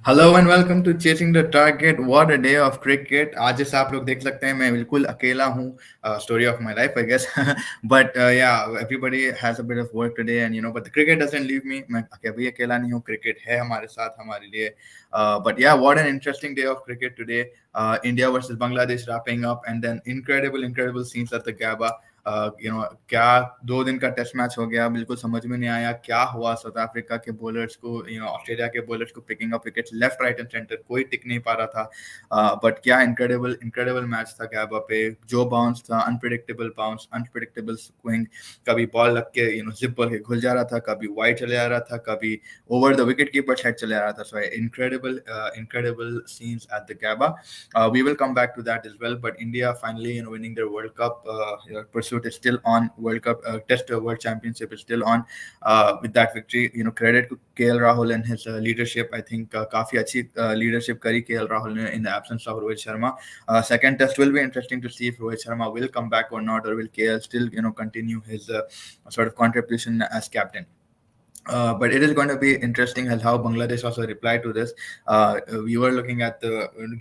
Hello and welcome to chasing the target what a day of cricket. आज जैसे आप लोग देख सकते हैं मैं बिल्कुल अकेला हूँ। Story of my life I guess but yeah everybody has a bit of work today and but the cricket doesn't leave me. मैं कभी अकेला नहीं हूँ, क्रिकेट है हमारे साथ हमारे लिए। But yeah what an interesting day of cricket today. India versus Bangladesh wrapping up and then incredible scenes at the Gabba. क्या 2 दिन का टेस्ट मैच हो गया, बिल्कुल समझ में नहीं आया क्या हुआ। साउथ अफ्रीका के बॉलर्स को, ऑस्ट्रेलिया के बॉलर्स को picking up wickets left right and centre, कोई टिक नहीं पा रहा था। बट क्या इनक्रेडिबल इनक्रेडिबल मैच था गैबा पे। जो बाउंस था, अनप्रिडिक्टेबल बाउंस, अनप्रिडिक्टेबल स्विंग। कभी बॉल लग के जिप बॉल के घुल जा रहा था, कभी वाइड चले जा रहा था, कभी over the wicket keeper side चले जा रहा था। So incredible scenes at the Gabba. We will come back to that as well. But India finally, winning their World Cup pursuit is still on. World Cup Test World Championship is still on. With that victory, credit to KL Rahul and his leadership. I think काफी अच्छी leadership करी KL Rahul ने in the absence of Rohit Sharma. Second test will be interesting to see if Rohit Sharma will come back or not, or will KL still continue his sort of contribution as captain. But it is going to be interesting as how Bangladesh also replied to this. We were looking at the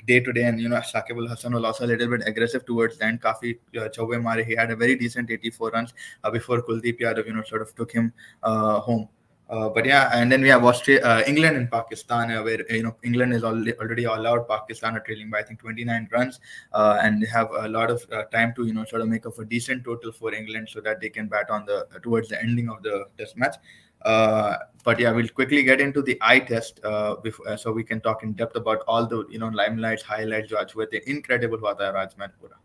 day to day, and Shakib Al Hassan was also a little bit aggressive towards the end. Kafi chauke mare. He had a very decent 84 runs before Kuldeep Yadav, sort of took him home. But yeah, and then we have England and Pakistan, where England is already all out. Pakistan are trailing by I think 29 runs, and they have a lot of time to sort of make up a decent total for England so that they can bat on the towards the ending of the Test match. But yeah, we'll quickly get into the eye test so we can talk in depth about all the limelights, highlights जो आज हुए थे. Incredible हुआ था आज match पूरा.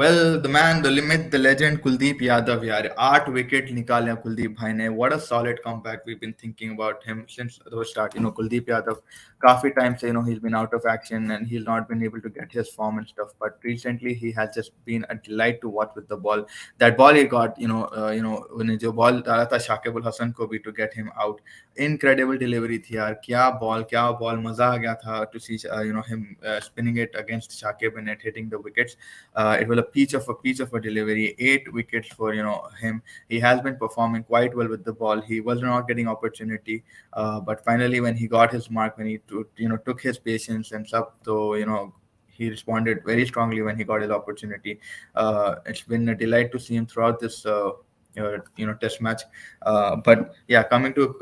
Well, the man, the limit, the legend, Kuldeep Yadav, यार 8 wicket निकाले कुलदीप भाई ने. What a solid comeback. We've been thinking about him since the start. Kuldeep Yadav, काफी time से he's been out of action and he's not been able to get his form and stuff. But recently he has just been a delight to watch with the ball. That ball he got, उन्हें जो ball डाला था शाकिब अल हसन को भी to get him out. Incredible delivery थी यार. क्या ball, मजा आ गया था to see him spinning it against Shakib and it hitting the wickets. It was a peach of a delivery. 8 wickets for him. He has been performing quite well with the ball. He was not getting opportunity, but finally when he got his mark, when he took his patience and stuff, so he responded very strongly when he got his opportunity. It's been a delight to see him throughout this test match. But yeah, coming to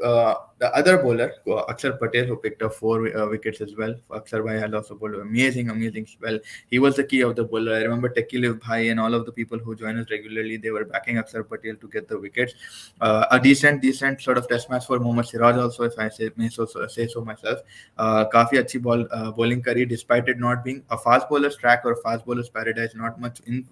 the other bowler, Akshar Patel, who picked up 4 wickets as well. Akshar Bhai has also bowled amazing spell. He was the key of the bowler. I remember Tekiliv Bhai and all of the people who join us regularly, they were backing Akshar Patel to get the wickets. A decent sort of test match for Mohammad Siraj also, if I say so myself. काफी अच्छी bowling करी, despite it not being a fast bowler's track or fast bowler's paradise, not much in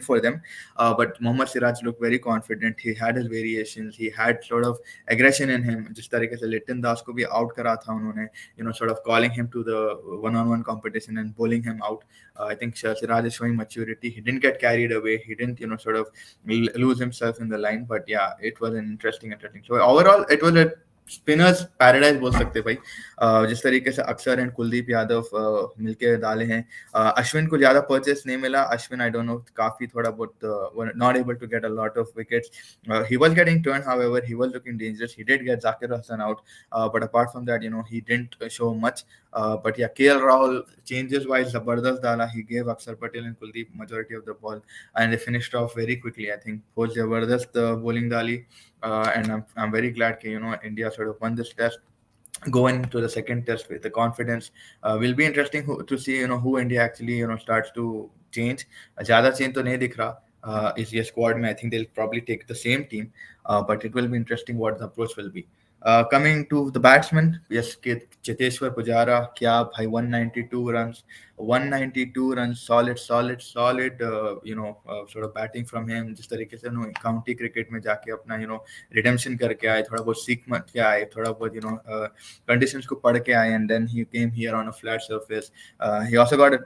for them. But Mohammad Siraj looked very confident. He had his variations. He had sort of aggression in him. जिस तरीके से लिटन दास को भी out करा था उन्होंने, sort of calling him to the one-on-one competition and bowling him out. I think Siraj is showing maturity. He didn't get carried away. He didn't, sort of lose himself in the line. But yeah, it was an interesting. So overall, it was a spinners paradise बोल सकते हैं भाई. जिस तरीके से अक्षर and Kuldeep Yadav मिलके डाले हैं. अश्विन को ज्यादा परचेस नहीं मिला. अश्विन आई डोंट नो, काफी थोड़ा बहुत not able to get a lot of wickets. He was getting turned, however he was looking dangerous. He did get Zakir Hassan out, but apart from that he didn't show much. But yeah, KL Rahul changes wise zabardast dala. He gave Akshar Patel and Kuldeep majority of the ball and they finished off very quickly. I think was zabardast bowling dali. And I'm very glad that India sort of won this test, going into the second test with the confidence. Will be interesting to see who India actually starts to change. ज़्यादा change तो नहीं दिख रहा इस ये squad में. I think they'll probably take the same team, but it will be interesting what the approach will be. Coming to the batsman, yes, Cheteshwar Pujara, क्या भाई 192 runs, 192 runs, solid, sort of batting from him. जिस तरीके से county cricket में जाके अपना redemption करके आए, थोड़ा बहुत सीख मत के आए, थोड़ा बहुत conditions को पढ़ के आए, and then he came here on a flat surface. He also got a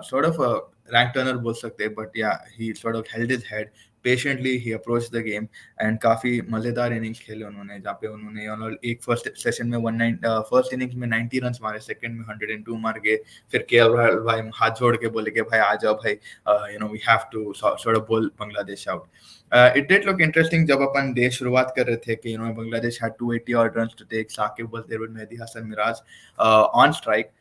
sort of a rank turner बोल सकते हैं, but yeah, he sort of held his head, patiently he approach the game and काफ़ी मज़ेदार innings खेले उन्होंने, जहाँ पे उन्होंने एक फर्स्ट सेशन में फर्स्ट इनिंग्स में 90 रन मारे, सेकंड में 102 मार गए। फिर के भाई हाथ जोड़ के बोले कि भाई आ जाओ भाई, we have to sort of bowl Bangladesh out. It did look interesting जब अपन डे शुरुआत कर रहे थे कि Bangladesh had 280 odd runs to take. Saqib was there with Mehdi Hassan Miraj on strike.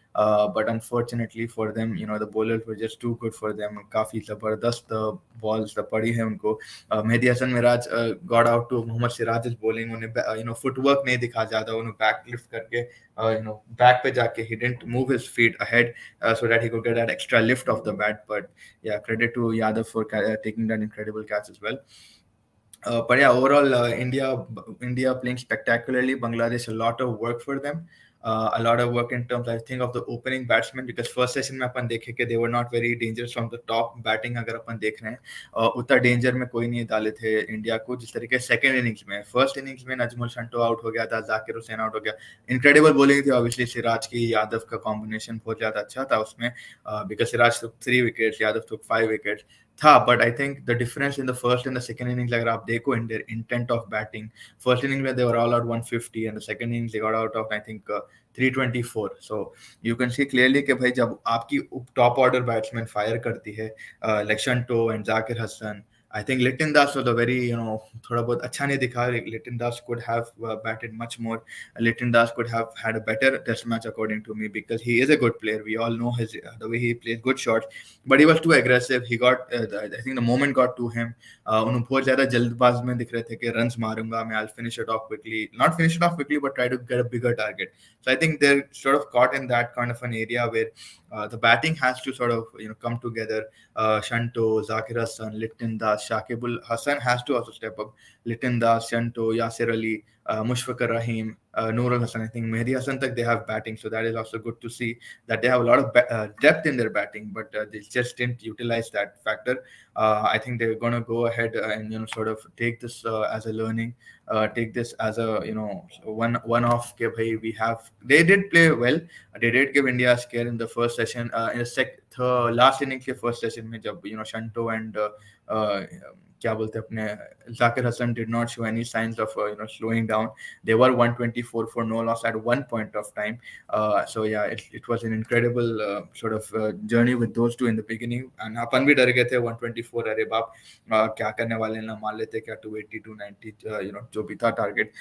But unfortunately for them, the bowlers were just too good for them. काफी जबरदस्त balls पड़ी है उनको। Mehdi Hassan Miraj got out to Mohammad Siraj's bowling. उन्हें footwork नहीं दिखा ज्यादा, उन्हें back lift करके back पे जाके he didn't move his feet ahead so that he could get that extra lift off the bat. But yeah, credit to Yadav for taking that incredible catch as well. But yeah, overall, India playing spectacularly. Bangladesh, a lot of work for them. A lot of work in terms, I think, of the opening batsmen, because first session में अपन देखे कि they were not very dangerous from the top. Batting अगर अपन देख रहे हैं उतना danger में कोई नहीं डाले थे इंडिया को जिस तरीके सेकंड इनिंग्स में। फर्स्ट इनिंग्स में नजमुल शंटो आउट हो गया था, जाकिर हुसैन आउट हो गया। इनक्रेडिबल बॉलिंग थी ऑब्वियसली, सिराज की यादव का कॉम्बिनेशन बहुत ज्यादा अच्छा था उसमें, because Siraj took 3 wickets, Yadav took 5 wickets था। But I think the difference in the first and the second innings अगर आप देखो in their intent of batting, first inning में they were all out 150 and the second innings they got out of I think 324। So you can see clearly कि भाई जब आपकी top order batsman fire करती है like Shanto and Zakir Hasan, I think Litin Das was a very, थोड़ा बहुत अच्छा नहीं दिखा। Litin Das could have batted much more. Litin Das could have had a better test match according to me, because he is a good player. We all know the way he plays good shots, but he was too aggressive. He got, I think the moment got to him. उन्होंने बहुत ज़्यादा जल्दबाज में दिख रहे थे कि runs मारूंगा मैं, I'll finish it off quickly. Not finish it off quickly, but try to get a bigger target. So I think they're sort of caught in that kind of an area where the batting has to sort of come together. Shanto, Zakir Hassan, Litin Das, Shakibul Hassan has to also step up. Litin Das, Shanto, Yasir Ali, Mushfiqur Rahim, Noorul Hassan. I think Mehdi Hassan tak they have batting, so that is also good to see that they have a lot of depth in their batting, but they just didn't utilize that factor. I think they're going to go ahead and sort of take this as a learning, take this as a one off. Ke bhai, they did play well. They did give India a scare in the first session. In the last innings के first session में जब Shanto and क्या बोलते हैं अपने Zakir Hassan did not show any signs of slowing down. They were 124 for no loss at one point of time. So yeah, it was an incredible sort of journey with those two in the beginning. And अपन भी डर गए थे 124, अरे बाप क्या करने वाले ना, मान लेते क्या 280 290 जो भी था target.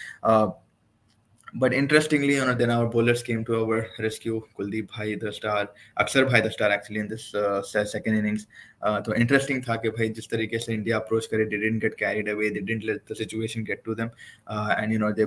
But interestingly, then our bowlers came to our rescue. Kuldeep Bhai, the star, Aksar Bhai, the star, actually in this second innings. So interesting था कि भाई जिस तरीके से India approach करे, they didn't get carried away, they didn't let the situation get to them, and they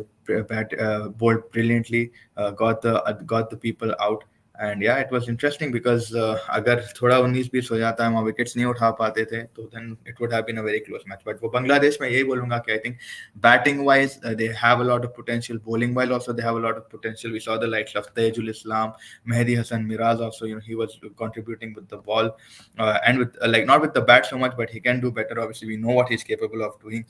bowled brilliantly, got the people out. And yeah, it was interesting because अगर थोड़ा 19-20 हो जाता है, वहाँ विकेट्स नहीं उठा पाते थे, तो then it would have been a very close match. But वो बांग्लादेश में यही बोलूंगा कि I think batting wise they have a lot of potential. Bowling wise also they have a lot of potential. We saw the likes of Tajul Islam, Mehdi Hassan Miraz also. He was contributing with the ball and with like not with the bat so much, but he can do better. Obviously, we know what he's capable of doing.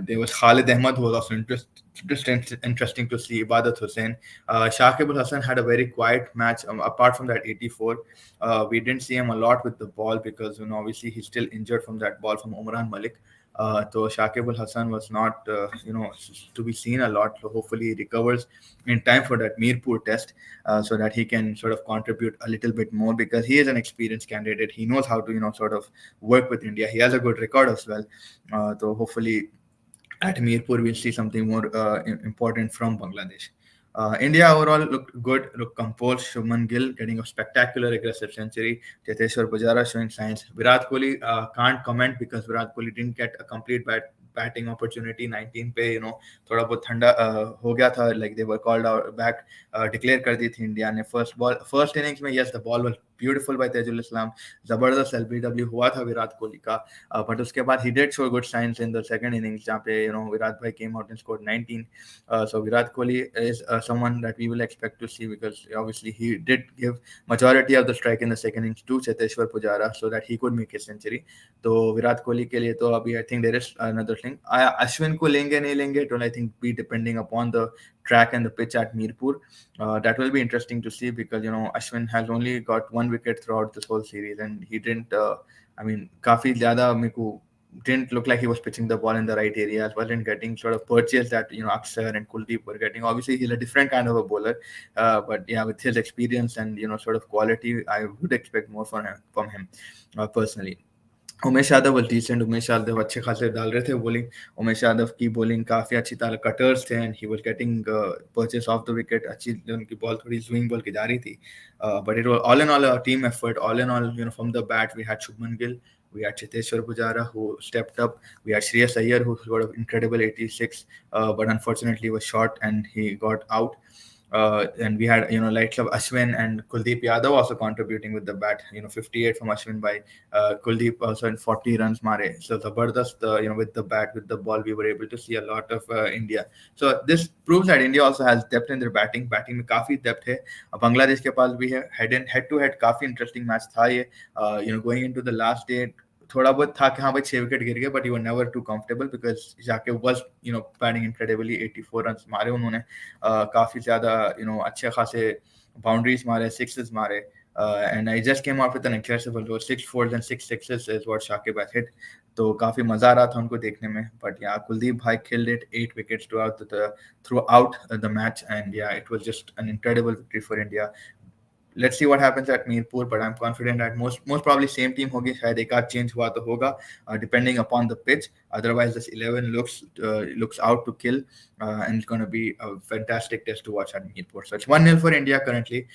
There was Khalid Ahmad, who was also interesting to see. Ibadat Hussain, Shakibul Hassan had a very quiet match. Apart from that 84, we didn't see him a lot with the ball because obviously he's still injured from that ball from Umran Malik. So Shakibul Hassan was not, to be seen a lot. So hopefully he recovers in time for that Mirpur test, so that he can sort of contribute a little bit more, because he is an experienced candidate. He knows how to, sort of work with India. He has a good record as well. So hopefully at Mirpur we'll see something more important from Bangladesh. India overall looked good, looked composed. Shubman Gill getting a spectacular aggressive century. Cheteshwar Pujara showing signs. Virat Kohli can't comment because Virat Kohli didn't get a complete batting opportunity. 19 पे थोड़ा बहुत ठंडा हो गया था. Like they were called out back, declare कर दी थी India ने. First innings में yes, the ball was beautiful by Tajul Islam. जबरदस्त LBW हुआ था विराट कोहली का. But उसके बाद he did show good signs in the second innings, जहाँ पे विराट भाई came out and scored 19. So Virat Kohli is someone that we will expect to see, because obviously he did give majority of the strike in the second innings to Cheteshwar Pujara so that he could make a century. तो विराट कोहली के लिए तो अभी I think there is another thing. Ashwin को लेंगे नहीं लेंगे, it will I think be depending upon the track and the pitch at Mirpur. That will be interesting to see, because Ashwin has only got one wicket throughout this whole series and he didn't. I mean, काफी ज्यादा मेरे को didn't look like he was pitching the ball in the right areas, wasn't getting sort of purchase that Aksar and Kuldeep were getting. Obviously, he's a different kind of a bowler, but yeah, with his experience and sort of quality, I would expect more from him personally. Umesh Yadav was decent. Umesh Yadav अच्छे खासे डाल रहे थे bowling. Umesh Yadav की bowling काफी अच्छी तरह cutters थे and he was getting purchase off the wicket. अच्छी उनकी ball थोड़ी swing ball की जा रही थी. But it was all in all a team effort. All in all, from the bat we had Shubman Gill, we had Chiteshwar Pujara who stepped up. We had Shreyas Iyer who scored an incredible 86, but unfortunately was short and he got out. And we had likes of Ashwin and Kuldeep Yadav also contributing with the bat. 58 from Ashwin by Kuldeep also in 40 runs mare. So Zabardast, with the bat, with the ball, we were able to see a lot of India. So this proves that India also has depth in their batting. Batting में काफी depth है. Bangladesh के पास भी है. Head to head काफी interesting match था ये. Going into the last day, थोड़ा बहुत था कि हाँ भाई 6 विकेट गिर गए, but you were never too comfortable because Zakir was batting incredibly 84 run मारे उन्होंने. काफी ज्यादा अच्छे खासे बाउंड्रीज मारे, सिक्सेस मारे, and I just came out with an incredible 6 4s and 6 6s is what Shakib has hit. तो काफी मजा आ रहा था उनको देखने में. बट या कुलदीप भाई killed it, 8 wickets throughout the match, and yeah, it was just an incredible victory for India. Let's see what happens at Mirpur, but I'm confident that most probably same team होगी. शायद एक आध change हुआ तो होगा, depending upon the pitch. Otherwise, this 11 looks out to kill, and it's going to be a fantastic test to watch at Mirpur. So it's 1-0 for India currently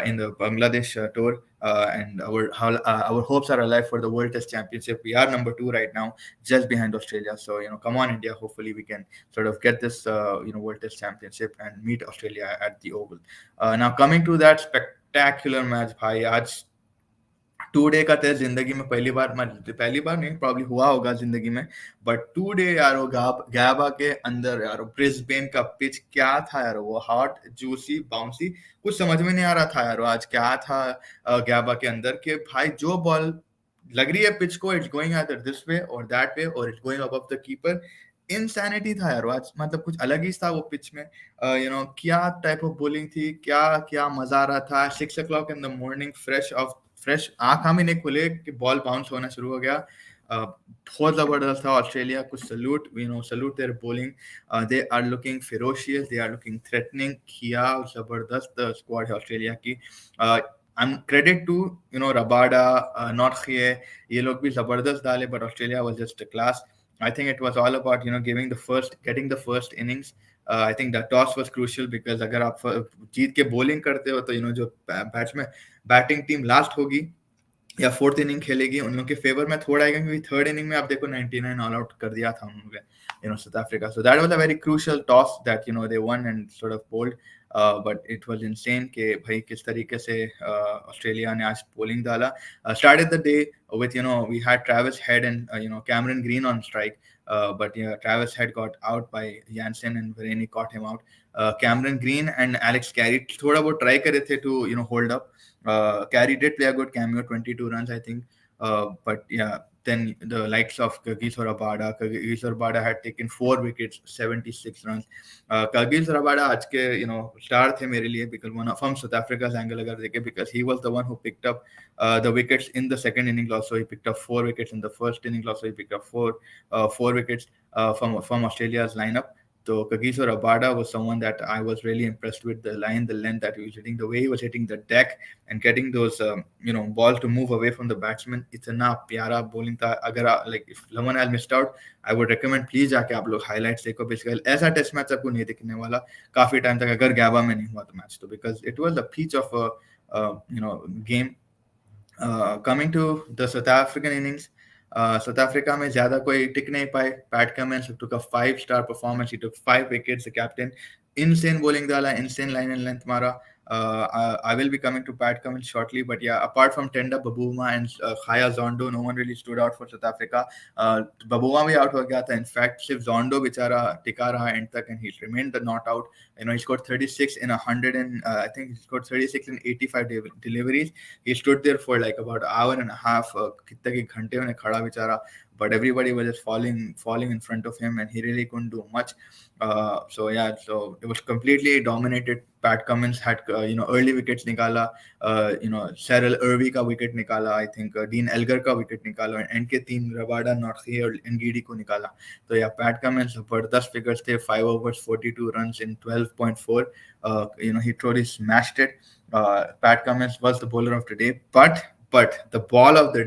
in the Bangladesh tour, and our hopes are alive for the World Test Championship. We are number 2 right now, just behind Australia. So come on India, hopefully we can sort of get this World Test Championship and meet Australia at the Oval. Now coming to that spectacular match, भाई आज 2 day का test जिंदगी में पहली बार नहीं, probably हुआ होगा जिंदगी में, बट 2 डे यार वो गैबा के अंदर यार ब्रिस्बेन का पिच क्या था यार, वो हॉट जूसी बाउंसी, कुछ समझ में नहीं आ रहा था यार आज क्या था गैबा के अंदर के भाई. जो बॉल लग रही है पिच को, it's going either this way और दैट वे और it's going above the keeper. Insanity था यार आज, मतलब कुछ अलग ही था वो पिच में. क्या टाइप ऑफ बॉलिंग थी, क्या मजा आ रहा था. 6 o'clock in the morning, fresh आंख हम ही नहीं खुले कि बॉल बाउंस होना शुरू हो गया. बहुत जबरदस्त था ऑस्ट्रेलिया को. Salute their bowling. They are looking ferocious, they are looking threatening. क्या जबरदस्त स्क्वाड है ऑस्ट्रेलिया की. क्रेडिट टू रबाडा, नॉर्थिए, ये लोग भी जबरदस्त डाले, but Australia was just a class. I think it was all about getting the first innings. I think the toss was crucial because अगर आप जीत के bowling करते हो तो जो बैटिंग टीम लास्ट होगी या 4th इनिंग खेलेगी उन लोगों के फेवर में थोड़ा आएगा, क्योंकि 3rd इनिंग में आप देखो 99 ऑल आउट कर दिया था उन्होंने South Africa. So that was a very crucial toss that they won and sort of bowled. But it was insane कि भाई किस तरीके से ऑस्ट्रेलिया ने आज bowling डाला. Started the day with we had Travis Head and Cameron Green on strike, but Travis Head got out by Jansen and Varane caught him out. Cameron Green and Alex Carey थोड़ा बहुत try करे थे to hold up. Carey did play a good cameo, 22 runs I think, but yeah, then the likes of Kagiso Rabada had taken 4 wickets, 76 runs. Kagiso Rabada आज के star थे मेरे लिए, because one from South Africa's angle अगर देखे, because he was the one who picked up the wickets in the second innings. Also he picked up 4 wickets in the first innings. Also he picked up 4 wickets from Australia's lineup. So Kagiso Rabada was someone that I was really impressed with, the line, the length that he was hitting, the way he was hitting the deck and getting those balls to move away from the batsman. इतना प्यारा bowling था. अगर like if someone has missed out, I would recommend please जाके आप लोग highlights देखो. Basically ऐसा test match आपको नहीं दिखने वाला काफी टाइम तक अगर गैबा में नहीं हुआ तो मैच, तो because it was the peach of a game. Coming to the South African innings, South Africa में ज्यादा कोई टिक नहीं पाए. Pat Cummins took a 5-star performance. He took 5 wickets. The captain, insane bowling डाला, insane line and length मारा. I will be coming to Pat Cummins shortly, but yeah, apart from Tenda Babuma and Khaya Zondo, no one really stood out for South Africa. Babuma भी out हो गया था. In fact, सिर्फ Zondo बेचारा टिका रहा end तक, and he remained the not out. He scored 36 in 100 and I think he scored 36 in 85 deliveries. He stood there for like about an hour and a half. कितने के घंटे उन्हें खड़ा बेचारा. but everybody was just falling in front of him, and he really couldn't do much. So yeah, so it was completely dominated. Pat Cummins had early wickets nikala, Cyril Irvi ka wicket nikala, I think Dean Elgar ka wicket nikala, and इनके तीन Rabada नॉर्थी और Ngidi को निकाला. तो या PAT Cummins जबरदस्त figures थे, 5 overs 42 runs in 12.4. He totally smashed it. Pat Cummins was the bowler of the day, but the ball of the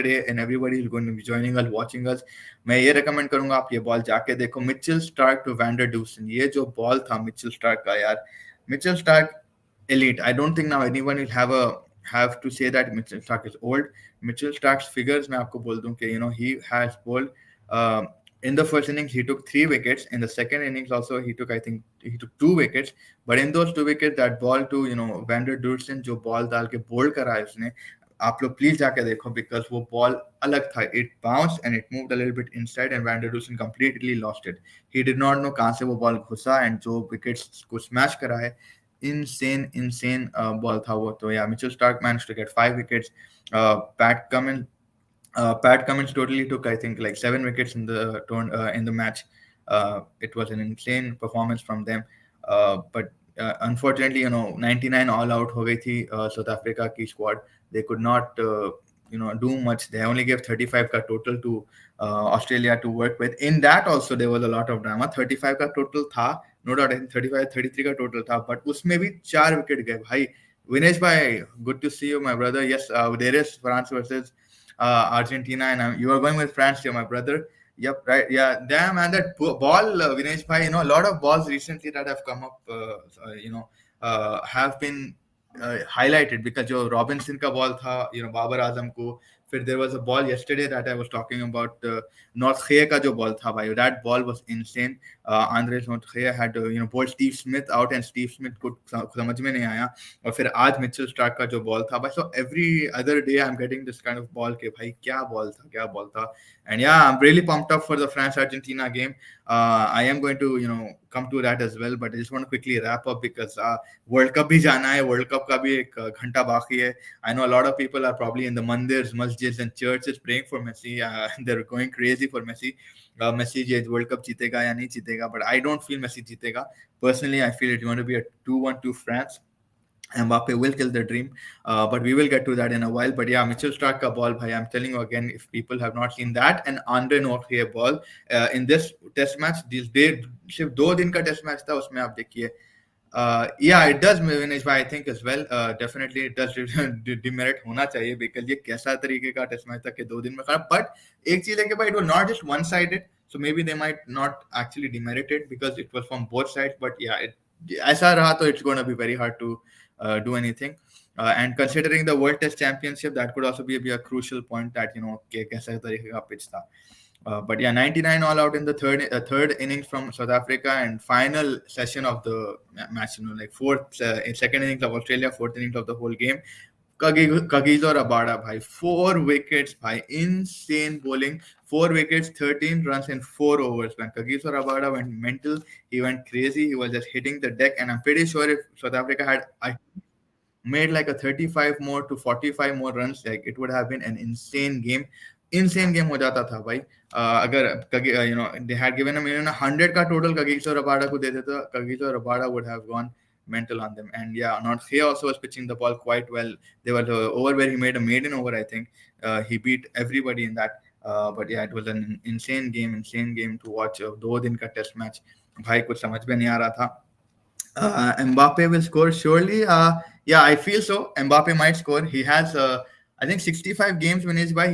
day, and everybody is going to be joining us, watching us. मैं ये recommend करूंगा आप ये ball जाके देखो, Mitchell Starc to van der Dussen. ये जो ball था मिचेल स्टार्क का यार, Mitchell Starc elite. I don't think now anyone will have to say that Mitchell Stark is old. Mitchell Stark's figures, मैं आपको बोल दूं कि he has bowled in the first innings he took 3 wickets. In the second innings also he took, I think he took 2 wickets. But in those 2 wickets, that ball to Vander Duerson जो ball डाल के bold करा है उसने, आप लोग please जाके देखो, because वो बॉल अलग था. It bounced and it moved a little bit inside, and Vander Duerson completely lost it. He did not know कहाँ से वो बॉल घुसा, and जो wickets को smash करा है, insane ball tha wo. So yeah, Mitchell Stark managed to get 5 wickets. Pat Cummins totally took, I think, like 7 wickets in the match. It was an insane performance from them. But unfortunately, 99 all out ho gayi thi South Africa ki squad. They could not do much. They only gave 35 ka total to Australia to work with. In that also there was a lot of drama. 35 का total था, no doubt. I think 35 33 का total था, but उसमें भी 4 wicket गए भाई. Vinesh bhai, good to see you, my brother. Yes, there is France versus Argentina, and you are going with France here, my brother. Yep, right. Yeah, damn, man, that ball, Vinesh bhai. A lot of balls recently that have come up, have been highlighted, because जो Robinson का ball था बाबर आजम को. फिर there was a ball yesterday that I was talking about, Nortje का जो ball था भाई, that ball was insane. Andres Nortje had bowled Steve Smith out, and Steve Smith को समझ में नहीं आया. और फिर आज मिचेल स्टार्क का जो बॉल था भाई, so every other day I'm getting this kind of ball के भाई क्या बॉल था. And yeah, I'm really pumped up for the France Argentina game. I am going to come to that as well, but I just want to quickly wrap up, because World Cup भी जाना है, World Cup का भी एक घंटा बाकी है. I know a lot of people are probably in the mandirs, masjids and churches praying for Messi. They're going crazy for Messi. Messi ये World Cup जीतेगा या नहीं जीतेगा, but I don't feel Messi जीतेगा. Personally, I feel it's going to be a 2-1 to France. Mbappe will kill the dream, but we will get to that in a while. But yeah, Mitchell Stark ka ball, bhai, I'm telling you again, if people have not seen that, and Andre Nortje ball in this test match, this day सिर्फ 2 दिन का test match था, उसमें आप देखिए. Yeah, it does, Vinesh bhai, I think as well. Definitely it does demerit होना चाहिए, because ये कैसा तरीके का test match था कि 2 दिन में खराब. But एक चीज है कि भाई, it was not just one sided, so maybe they might not actually demerit it because it was from both sides. But yeah, ऐसा रहा तो it's going to be very hard to do anything. And considering the World Test Championship, that could also be a crucial point, that कैसा तरीके का pitch था. But yeah, 99 all out in the third innings from South Africa, and final session of the match. Like second innings of Australia, fourth innings of the whole game. Kagiso Rabada, bhai, 4 wickets, bhai, insane bowling. 4 wickets, 13 runs in 4 overs. When Kagiso Rabada went mental, he went crazy. He was just hitting the deck, and I'm pretty sure if South Africa had made like a 35 more to 45 more runs, like it would have been an insane game. हो जाता था भाई. अगर they had given him 100 का total Kagiso Rabada को दे देता, Kagiso Rabada would have gone mental on them. And yeah, Nortje also was pitching the ball quite well. There was an over where he made a maiden over, I think. He beat everybody in that. But yeah, it was an insane game to watch. 2 दिन का test match, भाई कुछ समझ में नहीं आ रहा था. Mbappe will score surely. Yeah, I feel so. Mbappe might score. He has I think 65 games managed by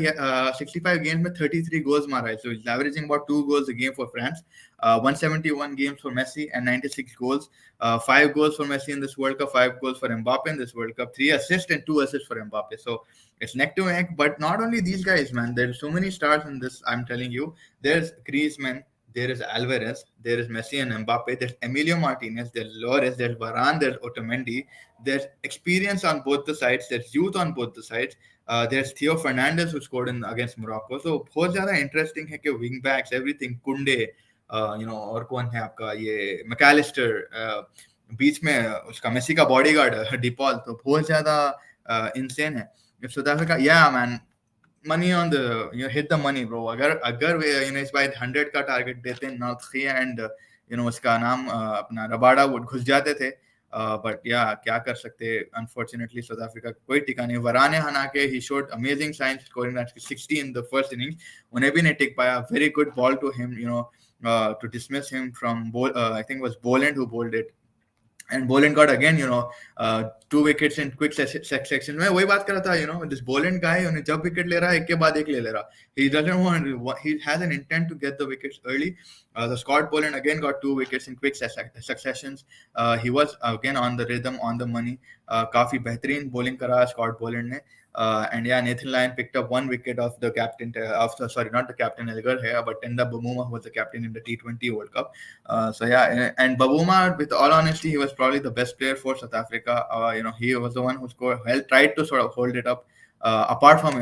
65 games with 33 goals mara. So he's averaging about 2 goals a game for France. 171 games for Messi and 96 goals. 5 goals for Messi in this World Cup, 5 goals for Mbappe in this World Cup, 3 assists and 2 assists for Mbappe. So it's neck to neck. But not only these guys, man. There's so many stars in this. I'm telling you. There's Griezmann, there is Alvarez, there is Messi and Mbappe, there's Emilio Martinez, there's Lloris, there's Varane, there's Otamendi, there's experience on both the sides, there's youth on both the sides, there's Theo Fernandez who scored against Morocco. So बहुत ज़्यादा interesting है कि wing backs, everything, Kunde, और कौन है आपका ये McAllister, बीच में उसका मेसी का बॉडीगार्ड डिपॉल, तो बहुत ज़्यादा insane है. If South Africa, yeah, man. money on the, hit the money bro. अगर अगर वे इस बार 100 का टारगेट देते हैं नॉर्थ कोरिया एंड उसका नाम अपना रबाडा वुड घुस जाते थे. बट या क्या कर सकते, अनफॉर्चुनेटली साउथ अफ्रीका कोई टिका नहीं. वराने हना के he showed amazing signs scoring that 60 in the first innings. उन्हें भी नहीं टिक पाया. Very good ball to him, to dismiss him from I think it was Boland who bowled it. And Boland got again, 2 wickets in quick section. मैं वही बात कर रहा था, this Boland guy, उन्हें जब विकेट ले रहा है एक के बाद एक ले रहा. He doesn't want, he has an intent to get the wickets early. The Scott Boland again got 2 wickets in quick successions. He was again on the rhythm, on the money. काफी बेहतरीन bowling करा Scott Boland ने. And yeah, Nathan Lyon picked up 1 wicket of the captain, sorry, not the captain Elgar here, but Tenda Bamuma, who was the captain in the T20 World Cup. So yeah, and Babuma, with all honesty, he was probably the best player for South Africa. He was the one who scored, tried to sort of hold it up. Apart from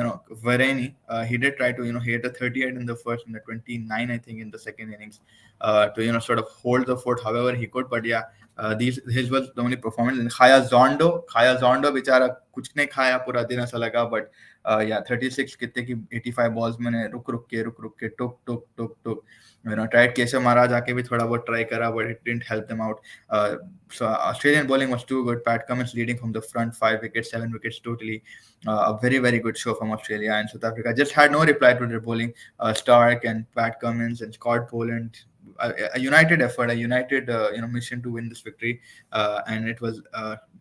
Varane, he did try to he had a 38 in the first and the 29 I think in the second innings, to sort of hold the fort however he could. But yeah, these his was the only performance. And Khaya Zondo बेचारा कुछ नहीं खाया पूरा दिन ऐसा लगा. But yeah, 36 कितने की 85 balls मैंने रुक के टुक tried Keshav Maharaj आके भी थोड़ा बहुत try करा, but it didn't help them out. So Australian bowling was too good. Pat Cummins leading from the front, 5 wickets, 7 wickets totally. A very, very good show from Australia. And South Africa just had no reply to their bowling. Stark and Pat Cummins and Scott Boland, a united effort, a united mission to win this victory, and it was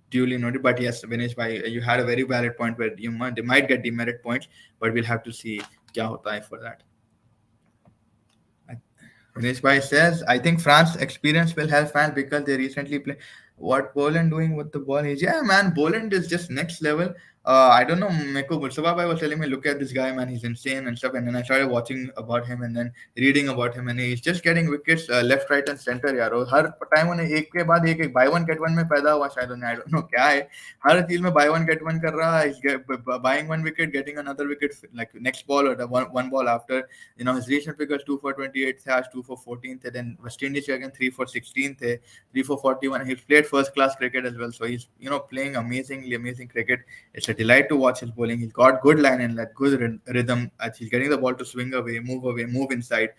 duly noted. But yes, Vinesh bhai, you had a very valid point where they might get demerit points, but we'll have to see kya hota hai for that. Vinesh bhai says, I think France experience will help fans because they recently play. What Poland doing with the ball is, yeah, man, Poland is just next level. I don't know. Meko Mustafa bhai was telling me, look at this guy, man, he's insane and stuff. And then I started watching about him and then reading about him, and he's just getting wickets left, right, and center. यार और हर time उन्हें एक के बाद एक buy one get one में पैदा हुआ शायद उन्हें, I don't know क्या है. हर चीज में buy one get one कर रहा है. He's buying 1 wicket, getting another wicket like next ball or the one ball after. His recent figures 2 for 28 थे, आज 2 for 14 थे. Then West Indies again 3 for 16 थे, 3 for 41. He played first class cricket as well, so he's playing amazing cricket. It's a delight to watch his bowling. He's got good line and like good rhythm. He's getting the ball to swing away, move inside.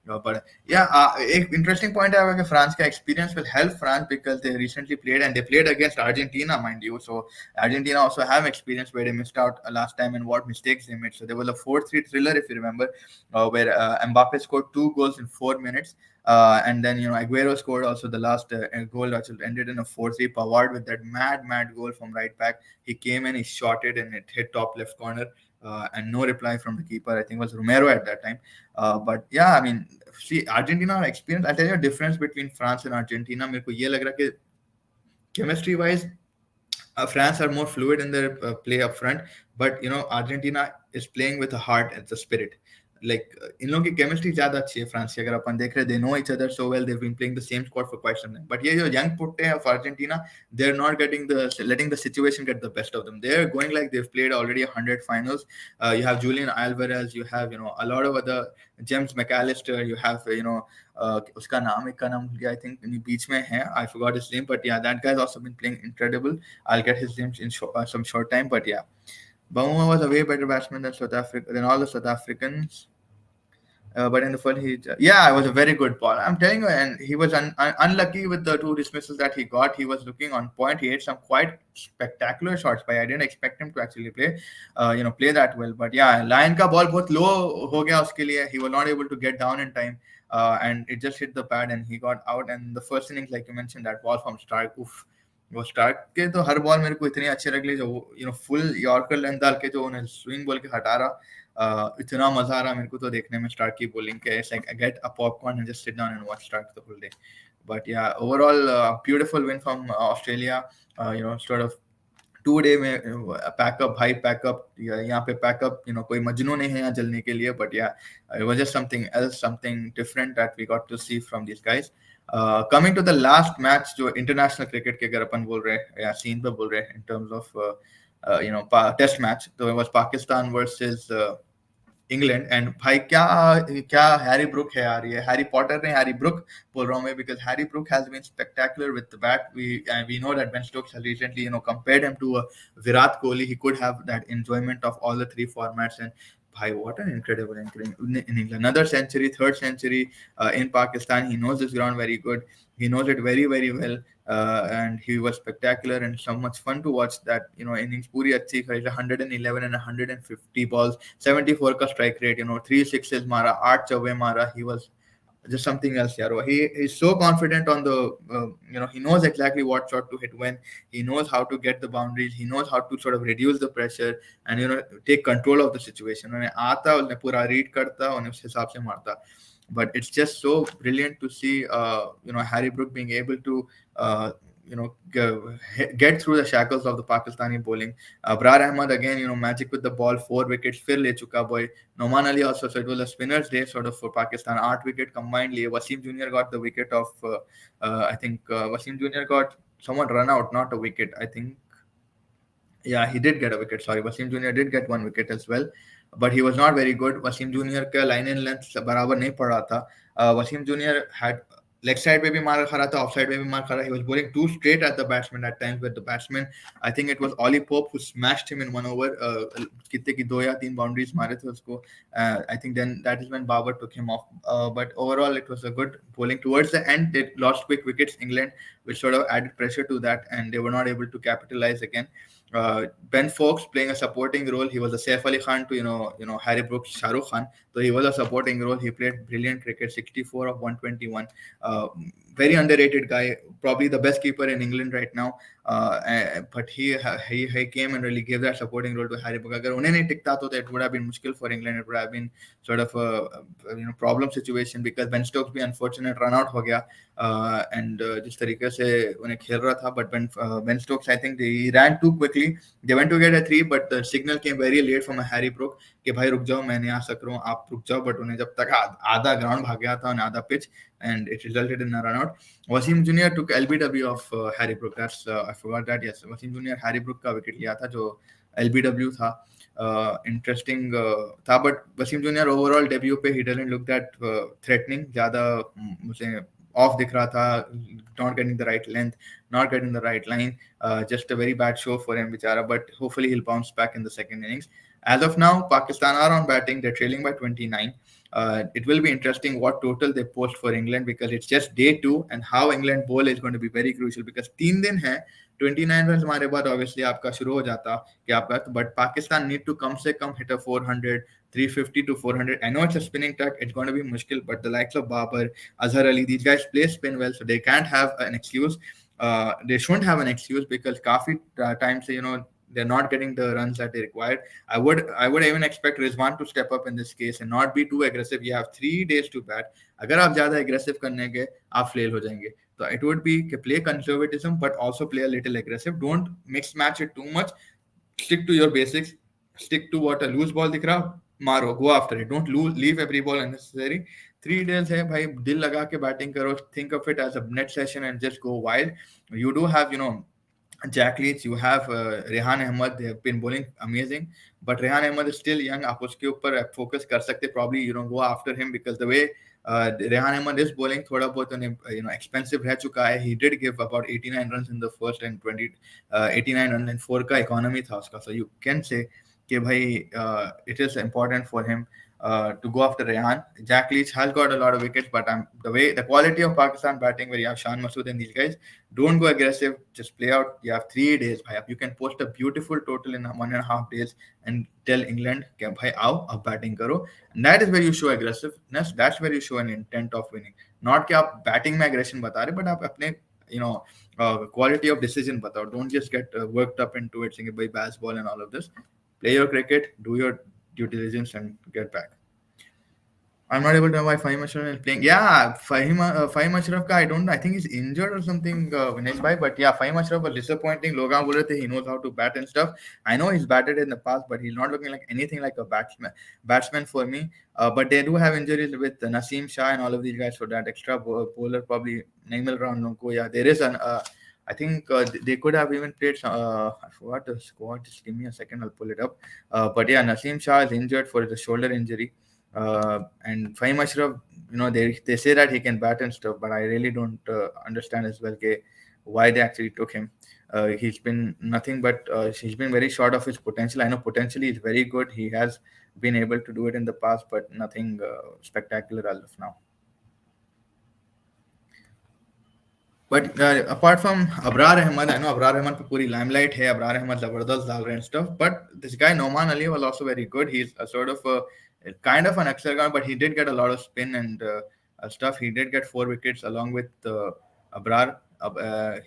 But yeah, एक interesting point है कि France का experience will help France because they recently played and they played against Argentina, mind you. So Argentina also have experience where they missed out last time and what mistakes they made. So there was a 4-3 thriller, if you remember, where Mbappe scored 2 goals in 4 minutes. And then Aguero scored also the last goal that ended in a 4-3. Pavard with that mad goal from right back. He came in, he shot it, and it hit top left corner. And no reply from the keeper. I think it was Romero at that time. But yeah, I mean, see, Argentina experience. I'll tell you a difference between France and Argentina. मेरे को ये लग रहा कि chemistry wise, France are more fluid in their play up front, but Argentina is playing with a heart and the spirit. Like इन लोगों की chemistry ज़्यादा अच्छी है फ्रांस की. अगर अपन देख रहे, they know each other so well. They've been playing the same squad for quite some time. But ये जो young पुट्टे हैं of Argentina, they're not letting the situation get the best of them. They're going like they've played already 100 finals. You have Julian Alvarez, you have a lot of other James McAllister, you have उसका नाम एक का नाम I think बीच में है, I forgot his name, but yeah, that guy's also been playing incredible. I'll get his name in some short time, but yeah, Bamuma was a way better batsman than all the South Africans. But in the first, it was a very good ball. I'm telling you, and he was unlucky with the 2 dismissals that he got. He was looking on point. He had some quite spectacular shots, but I didn't expect him to actually play that well. But yeah, Lion ka ball बहुत low हो गया उसके लिए. He was not able to get down in time, and it just hit the pad and he got out. And the first innings, like you mentioned, that ball from Stark, oof. वो Stark के तो हर ball मेरे को इतनी अच्छी लगी जो full yorker length डाल के जो उन्हें स्विंग बॉल के हटा रहा, इतना मजा आ रहा मेरे को तो देखने में स्टार्क की बॉलिंग के. It's like I get a popcorn and just sit down and watch Stark the whole day. But yeah, overall beautiful win from Australia. Sort of 2 day में पैकअप भाई पैकअप यहाँ पे पैकअप कोई मजनू नहीं है यहाँ जलने के लिए. But yeah, it was just something else, something different that we got to see from these guys. Coming to the last match जो इंटरनेशनल क्रिकेट के अगर अपन बोल रहे हैं या सीन पे बोल रहे हैं in terms of test match, तो it was Pakistan versus England. And भाई क्या हैरी ब्रुक है यार, ये हैरी पॉटर नहीं हैरी ब्रुक बोल रहा हूँ मैं, because Harry Brook has been spectacular with the bat. We know that Ben Stokes has recently compared him to Virat Kohli. He could have that enjoyment of all the 3 formats, and bhai, what an incredible in England. Another century, third century in Pakistan. He knows this ground very good. He knows it very, very well. And he was spectacular and so much fun to watch that, innings puri achhi kheli, 111 and 150 balls, 74 ka strike rate, three sixes mara, 8 chauve mara. He was just something else, Yaro. He's so confident on the, he knows exactly what shot to hit when. He knows how to get the boundaries. He knows how to sort of reduce the pressure and take control of the situation. उन्हें आता, उन्हें पूरा read करता, उन्हें उस हिसाब से मारता. But it's just so brilliant to see, Harry Brook being able to, get through the shackles of the Pakistani bowling. Brar Ahmad again, magic with the ball, 4 wickets, फिर ले चुका boy. Noman Ali also, so it was a spinner's day sort of for Pakistan. 8 wicket combined लिए. Wasim Junior got the wicket of, I think Wasim Junior got someone run out, not a wicket. I think, yeah, he did get a wicket. Sorry, Wasim Junior did get 1 wicket as well, but he was not very good. Wasim Junior का line and length बराबर नहीं पड़ रहा था. Wasim Junior had leg side पे भी मार खा रहा था, off side पे भी मार खा रहा. He was bowling too straight at the batsman at times, where the batsman, I think it was Ollie Pope who smashed him in 1 over. कितने की 2 या 3 boundaries मारे थे उसको. I think then that is when Babar took him off. But overall, it was a good bowling. Towards the end, they lost quick wickets, England, which sort of added pressure to that, and they were not able to capitalize again. Ben Fox playing a supporting role. He was a Saif Ali Khan to Harry Brooks, Shah Rukh Khan. So he was a supporting role. He played brilliant cricket, 64 of 121. Very underrated guy, probably the best keeper in England right now. But he came and really gave that supporting role to Harry Brooks. अगर उन्हें नहीं टिकता तो it would have been मुश्किल for England. It would have been sort of a problem situation, because Ben Stokes भी unfortunate run out हो गया. And जिस तरीके से उन्हें खेल रहा था, but Ben Stokes, I think he ran too quickly. They went to get a 3, but the signal came very late from a Harry Brook कि भाई रुक जाओ, मैं नहीं आ सक रहा हूँ, आप रुक जाओ. But उन्हें जब तक आधा ground भाग गया था, उन्हें आधा pitch, and it resulted in a run out. Wasim Junior took LBW of Harry Brook. That's I forgot that. Yes, Wasim Junior Harry Brook का wicket लिया था जो LBW था. Interesting था, but Wasim Junior overall debut पे he doesn't look that threatening. ज़्यादा मुझे off दिख रहा था, not getting the right length, not getting the right line. Just a very bad show for him, bichara. But hopefully he'll bounce back in the second innings. As of now, Pakistan are on batting. They're trailing by 29. It will be interesting what total they post for England, because it's just day 2, and how England bowl is going to be very crucial, because 3 दिन है, 29 runs मारे बाद obviously आपका शुरू हो जाता कि आपका, but Pakistan need to come से कम hit a 400, 350 to 400. I know it's a spinning track, it's going to be mushkil, but the likes of Babar, Azhar Ali, these guys play spin well, so they can't have an excuse. They shouldn't have an excuse, because काफी times they're not getting the runs that they required. I would even expect Rizwan to step up in this case and not be too aggressive. You have 3 days to bat. अगर आप ज्यादा aggressive करने गए, आप fail हो जाएंगे. So it would be play conservatism, but also play a little aggressive. Don't mix match it too much. Stick to your basics. Stick to what a loose ball दिख रहा, मारो, go after it. Don't leave every ball unnecessary. 3 days है भाई, दिल लगा के batting करो. Think of it as a net session and just go wild. You do have Jack Leach, you have Rehan Ahmed. They have been bowling amazing, but Rehan Ahmed is still young. आप उसके ऊपर focus कर सकते, probably go after him, because the way Rehan Ahmed is bowling थोड़ा बहुत उन्हें expensive रह चुका है. He did give about 89 runs in the first, and 89 runs and 4 का economy था उसका. So you can say कि भाई it is important for him to go after Rehan. Jack Leach has got a lot of wickets, but the quality of Pakistan batting, where you have Shan Masood and these guys, don't go aggressive. Just play out. You have 3 days. Bhai. You can post a beautiful total in 1.5 days and tell England, bhai, aao, ab batting karo. And that is where you show aggressiveness. That's where you show an intent of winning. Not कि आप batting में aggression बता रहे, but आप अपने quality of decision बताओ. Don't just get worked up into it, saying bhai baseball and all of this. Play your cricket, do your due diligence, and get back. I'm not able to know why Fahim Ashraf is playing. Yeah, Fahim Ashraf I don't know. I think he's injured or something, Vinesh bhai. But yeah, Fahim Ashraf was disappointing. Logan बोल रहे थे he knows how to bat and stuff. I know he's batted in the past, but he's not looking like anything like a batsman for me. But they do have injuries with Naseem Shah and all of these guys, so that extra bowler probably नहीं मिल रहा उन लोगों को. Yeah, there is an. I think they could have even played. I forgot the squad. Just give me a second. I'll pull it up. But yeah, Naseem Shah is injured for the shoulder injury. And Fahim Ashraf, they say that he can bat and stuff, but I really don't understand as well why they actually took him. He's been nothing but he's been very short of his potential. I know potentially he's very good. He has been able to do it in the past, but nothing spectacular as of now. But apart from Abrar Ahmad, I know Abrar Ahmad पे पूरी limelight है. Abrar Ahmad जबरदस्त डाल रहे हैं and stuff. But this guy Noman Ali was also very good. He's a sort of a kind of an excellent guy, but he did get a lot of spin and stuff. He did get 4 wickets along with Abrar.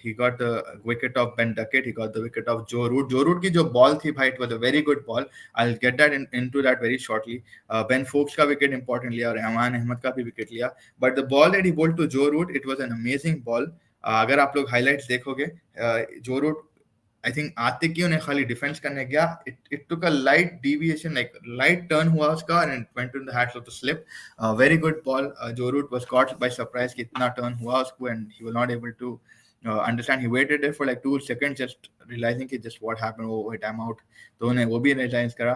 He got the wicket of Ben Duckett. He got the wicket of Joe Root. Joe Root की जो ball थी भाई, it was a very good ball. I'll get that into that very shortly. Ben Foakes का wicket important लिया और रहमान अहमद का भी wicket लिया. But the ball that he bowled to Joe Root, it was an amazing ball. अगर आप लोग highlights देखोगे, जो रूट आई थिंक आते की उन्हें खाली डिफेंस करने गया, it took a light deviation, like light turn हुआ उसका and went in the hands of the slip. Very good ball. Joe Root was caught by surprise कि इतना टर्न हुआ उसको and he was not able to understand. He waited there for like 2 seconds just realizing कि just what happened. Oh wait, I'm out. तो उन्हें वो भी realize करा.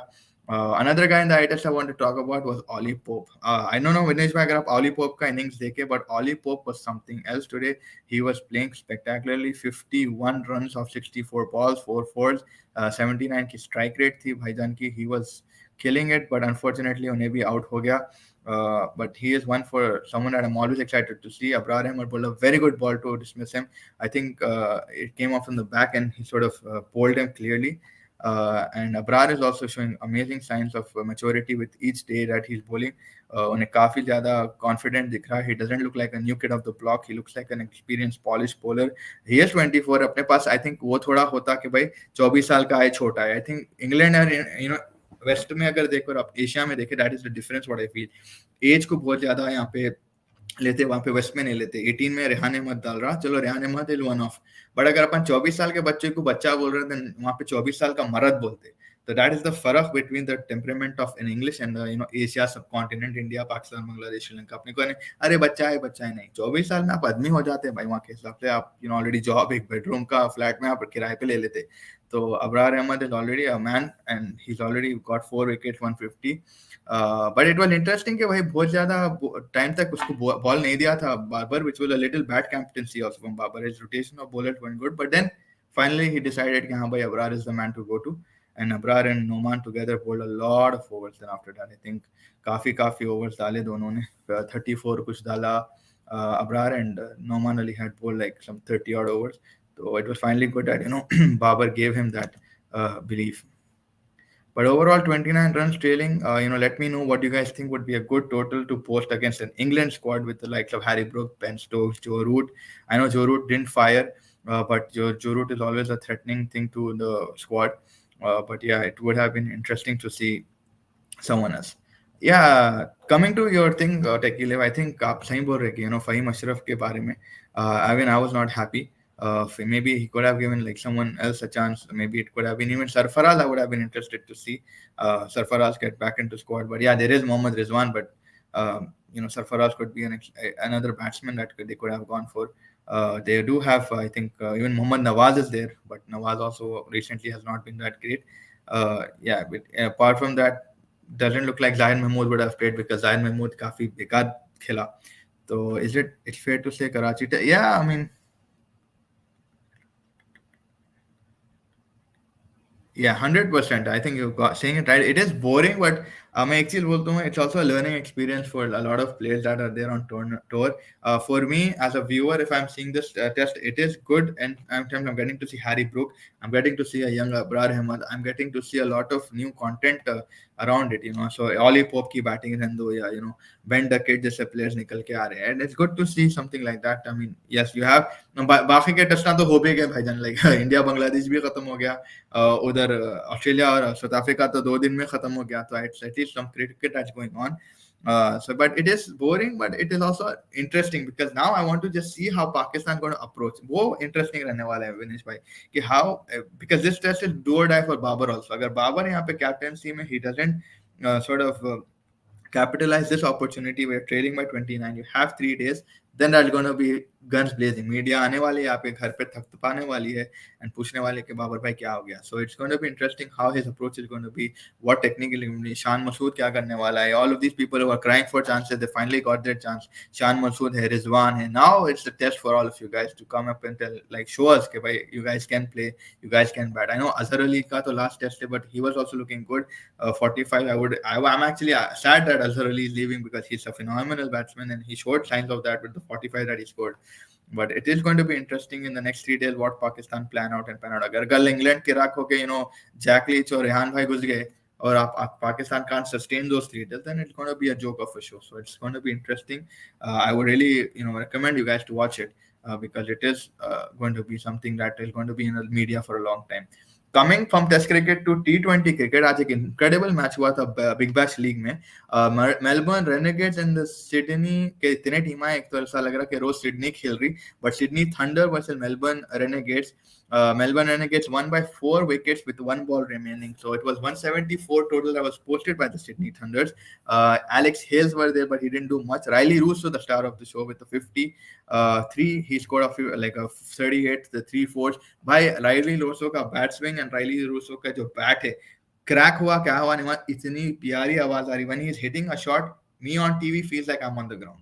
Another guy in the eye test I want to talk about was Ollie Pope. I don't know Vinesh bhai अगर आप Ollie Pope का innings देखे, but Ollie Pope was something else today. He was playing spectacularly. 51 runs of 64 balls, 4 fours, 79 की strike rate थी भाईजान की. He was killing it, but unfortunately उन्हें भी out हो गया. But he is one for someone that I'm always excited to see. Abrar Ahmed bowled a very good ball to dismiss him. I think it came off from the back and he sort of bowled him clearly. And Abrar is also showing amazing signs of maturity with each day that he's bowling. उन्हें काफी ज्यादा confident दिख रहा है. He doesn't look like a new kid of the block. He looks like an experienced, polished bowler. He is 24. अपने पास I think वो थोड़ा होता कि भाई 24 साल का है, छोटा है. I think England और वेस्ट में अगर देखो और आप एशिया में देखे, that is the difference what I feel. Edge को बहुत ज्यादा यहाँ पे लेते, वहां पे वेस्ट में नहीं लेते. 18 में रेहान अहमद डाल रहा, चलो Rehan Ahmed is one of. But अगर अपन 24 साल के बच्चे को बच्चा बोल रहे हैं, वहां पे 24 साल का मर्द बोलते. तो दैट इज द फर्क between the temperament of in English and Asia सब कॉन्टिनेंट, इंडिया, पाकिस्तान, बांग्लादेश, श्रीलंका. अपने को अरे बच्चा है नहीं, 24 साल में आप आदमी हो जाते हैं भाई. वहाँ के हिसाब से आप ऑलरेडी जॉब, एक बेडरूम का फ्लैट में आप किराए पे ले लेते. तो Abrar Ahmad is already a man and he's already got 4 wickets, 150. But it was interesting कि भाई बहुत ज्यादा टाइम तक उसको बॉल नहीं दिया था Babar, which was a little bad captaincy also from Babar. His rotation of bowlers weren't good, but then finally he decided कि हाँ भाई Abrar is the man to go to, and Abrar and Noman together bowled a lot of overs. Then after that I think काफी overs डाले दोनों ने. 34 कुछ डाला Abrar, and Noman Ali had bowled like some 30 odd overs. So it was finally good that Babar gave him that belief. But overall, 29 runs trailing. Let me know what you guys think would be a good total to post against an England squad with the likes of Harry Brook, Ben Stokes, Joe Root. I know Joe Root didn't fire, but Joe Root is always a threatening thing to the squad. But yeah, it would have been interesting to see someone else. Yeah, coming to your thing, Techie Live, I think आप सही बोल रहे कि Fahim Ashraf के बारे में. I mean, I was not happy. Maybe he could have given like someone else a chance. Maybe it could have been even Sarfaraz. I would have been interested to see Sarfaraz get back into squad. But yeah, there is Mohammad Rizwan, but Sarfaraz could be another batsman that they could have gone for. They do have, I think, even Mohammad Nawaz is there, but Nawaz also recently has not been that great. Yeah, but apart from that, doesn't look like Zahin Mahmood would have played because Zahin Mahmood काफी बेकार खेला. So it's fair to say Karachi? Yeah, I mean. Yeah, 100%. I think you got saying it right. It is boring, but मैं एक चीज बोलता हूँ, it's also a learning experience for a lot of players that are there on tour. For me, as a viewer, if I'm seeing this test, it is good, and I'm getting to see Harry Brook. I'm getting to see a young Abrar Ahmad. I'm getting to see a lot of new content around it. So Ollie Pope की batting है दो, या Ben Duckett जैसे players निकल के आ रहे हैं, and it's good to see something like that. I mean, yes, you have बाकी के टेस्ट तो हो भी गए भाईजान, like इंडिया बांग्लादेश भी खत्म हो गया, उधर ऑस्ट्रेलिया और साउथ अफ्रीका तो 2 दिन में खत्म हो गया. तो at least some cricket that's going on. But it is boring, but it is also interesting because now I want to just see how Pakistan going to approach. वो interesting रहने वाला है विनेश भाई कि how, because this test is do or die for Babar also. अगर बाबर यहाँ पे captaincy में he doesn't sort of capitalize this opportunity. We're trailing by 29. You have 3 days. then that's going to be guns blazing. Media आने वाली है, आपके घर पे थपथपाने वाली है एंड पूछने वाले कि बाबर भाई क्या हो गया. So it's going to be interesting how his approach is going to be, what technically Shan Masood क्या करने वाला है. All of these people who are crying for chances, they finally got their chance. Shan Masood है, रिजवान है. Now it's a test for all of you guys to come up and tell, like, show us कि भाई you guys can play, you guys can bat. I know Azhar Ali का तो last test है, but he was also looking good. 45. I'm actually sad that Azhar Ali is leaving because he's a phenomenal batsman and he showed signs of that with the 45 that he scored. But it is going to be interesting in the next 3 days what Pakistan plan out and pan out. अगर कल England के राख होके Jack Leach और रेहान भाई घुस गए और आप Pakistan can't sustain those 3 days, then it's going to be a joke of a show. So it's going to be interesting. I would really recommend you guys to watch it because it is going to be something that is going to be in the media for a long time. Coming from test cricket to T20 cricket, आज एक incredible match हुआ था Big Bash League में. Melbourne Renegades and Sydney के इतने team आए, एक तो ऐसा लग रहा कि रोज सिडनी खेल रही, but Sydney thunder versus Melbourne Renegades. Melbourne Renegades won by 4 wickets with 1 ball remaining. So it was 174 total that was posted by the Sydney Thunders. Alex Hales were there, but he didn't do much. Riley Russo, the star of the show, with the 53. He scored a 38, the 3 fours. By Riley Russo का bat swing and Riley Russo का जो bat है, crack हुआ क्या हुआ नहीं हुआ, इतनी प्यारी आवाज आ रही. When he is hitting a shot, me on TV feels like I'm on the ground.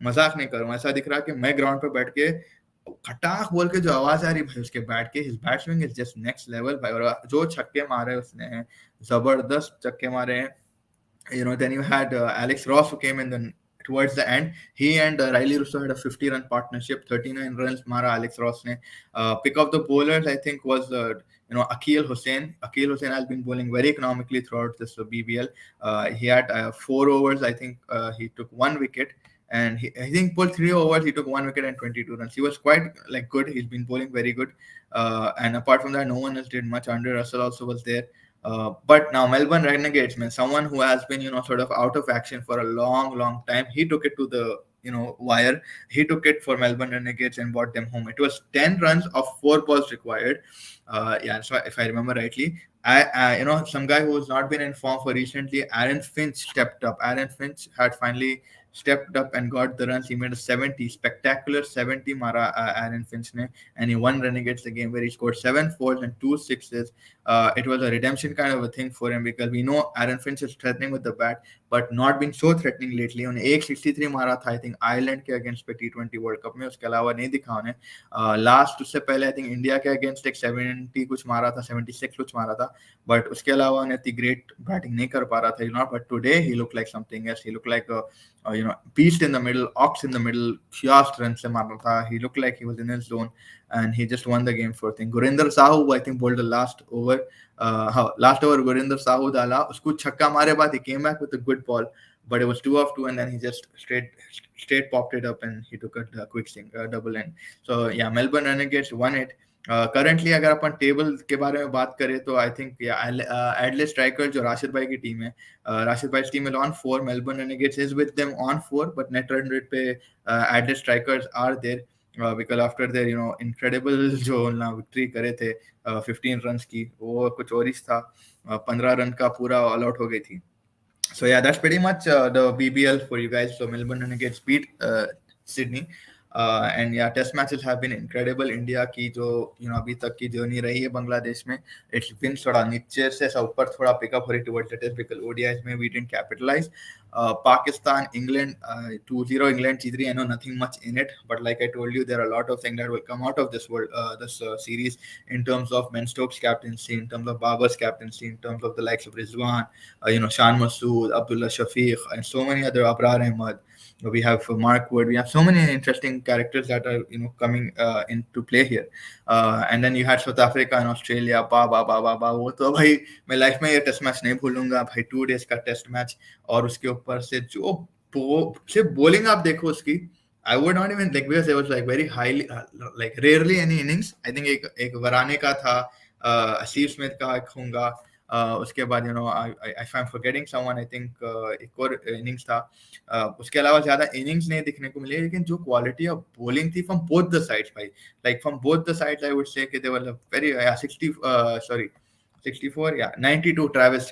मजाक नहीं करूँ, ऐसा दिख रहा कि मैं ग्राउंड पे बैठ के खटाक बोल के जो आवाज आ रही भाई उसके बैट के, his bat swing is just next level भाई. और जो छक्के मारे उसने, जबरदस्त छक्के मारे हैं. Then you had Alex Ross who came in towards the end. He and Riley Russo had a 50-run partnership. 39 runs mara Alex Ross ne. Pick of the bowlers I think was Akeal Hussain. Akeal Hussain has been bowling very economically throughout this BBL. He had 4 overs. I think he took 1 wicket. And I think pulled 3 overs. He took 1 wicket and 22 runs. He was quite good. He's been bowling very good. And apart from that, no one else did much. Andre Russell also was there. But now Melbourne Renegades, man, someone who has been sort of out of action for a long time. He took it to the wire. He took it for Melbourne Renegades and brought them home. It was 10 runs of 4 balls required. So if I remember rightly, some guy who has not been in form for recently, Aaron Finch stepped up. Aaron Finch had finally stepped up and got the runs. He made a 70, spectacular 70 mara Aaron Finch ne, and he won Renegades the game where he scored 7 fours and 2 sixes. It was a redemption kind of a thing for him because we know Aaron Finch is threatening with the bat but not been so threatening lately. उन्हें 163 मारा था I think Ireland के against पे T20 world cup में, उसके अलावा नहीं दिखा उन्हें. लास्ट उससे पहले आई थिंक इंडिया के अगेंस्ट एक 70 कुछ मारा था, 76 कुछ मारा था, बट उसके अलावा उन्हें इतनी ग्रेट बैटिंग नहीं कर पा रहा था. But today he looked like something else. He looked like a beast in the middle, ox in the middle, fast runs से मारना था. He looked like he was in his zone and he just won the game for thing. Gurinder Sahu I think bowled the last over. Gurinder Sahu डाला, उसको छक्का मारे बाद he came back with a good ball, but it was 2 of 2 and then he just straight popped it up and he took a quick double end. So yeah, Melbourne Renegades won it. Currently अगर अपन table के बारे में बात करें तो I think एडले striker जो राशिद भाई की टीम है, राशिद भाई team on 4, Melbourne Renegades is with them on 4, but net run rate पे Adelaide Strikers are there because after their incredible जो ना विक्ट्री करे थे 15 रन्स की, वो कुछ और ही था, 15 रन का पूरा ऑल आउट हो गई थी. So yeah, that's pretty much the BBL for you guys. So Melbourne Renegades beat Sydney. And yeah, test matches have been incredible. India की जो अभी तक की जर्नी रही है बांग्लादेश में, it's been थोड़ा नीचे से ऊपर थोड़ा पिकअप हो रही towards the test because ODIs में we didn't capitalize. Pakistan, England, 2-0 England जीत रही. I know nothing much in it, but like I told you, there are a lot of things that will come out of this series in terms of Ben Stokes' captaincy, in terms of Babar's captaincy, in terms of the likes of Rizwan, Shan Masood, Abdullah Shafiq, and so many other, Abrar Ahmad. We have Mark Wood. We have so many interesting characters that are coming into play here. And then you had South Africa and Australia. वो तो भाई मैं life में ये test match नहीं भूलूंगा भाई. 2 days का टेस्ट मैच और उसके ऊपर से जो सिर्फ बॉलिंग आप देखो उसकी, I would not even like, because it was like very highly like rarely any innings. I think एक वराने का था, स्टीव स्मिथ का एक होगा, उसके बाद if I'm forgetting someone, I think एक और इनिंग्स था. उसके अलावा ज्यादा इनिंग्स नहीं दिखने को मिले, लेकिन जो क्वालिटी ऑफ बॉलिंग थी फ्रॉम बोथ द साइड्स भाई, like from both the sides I would say कि they were very 64 92 Travis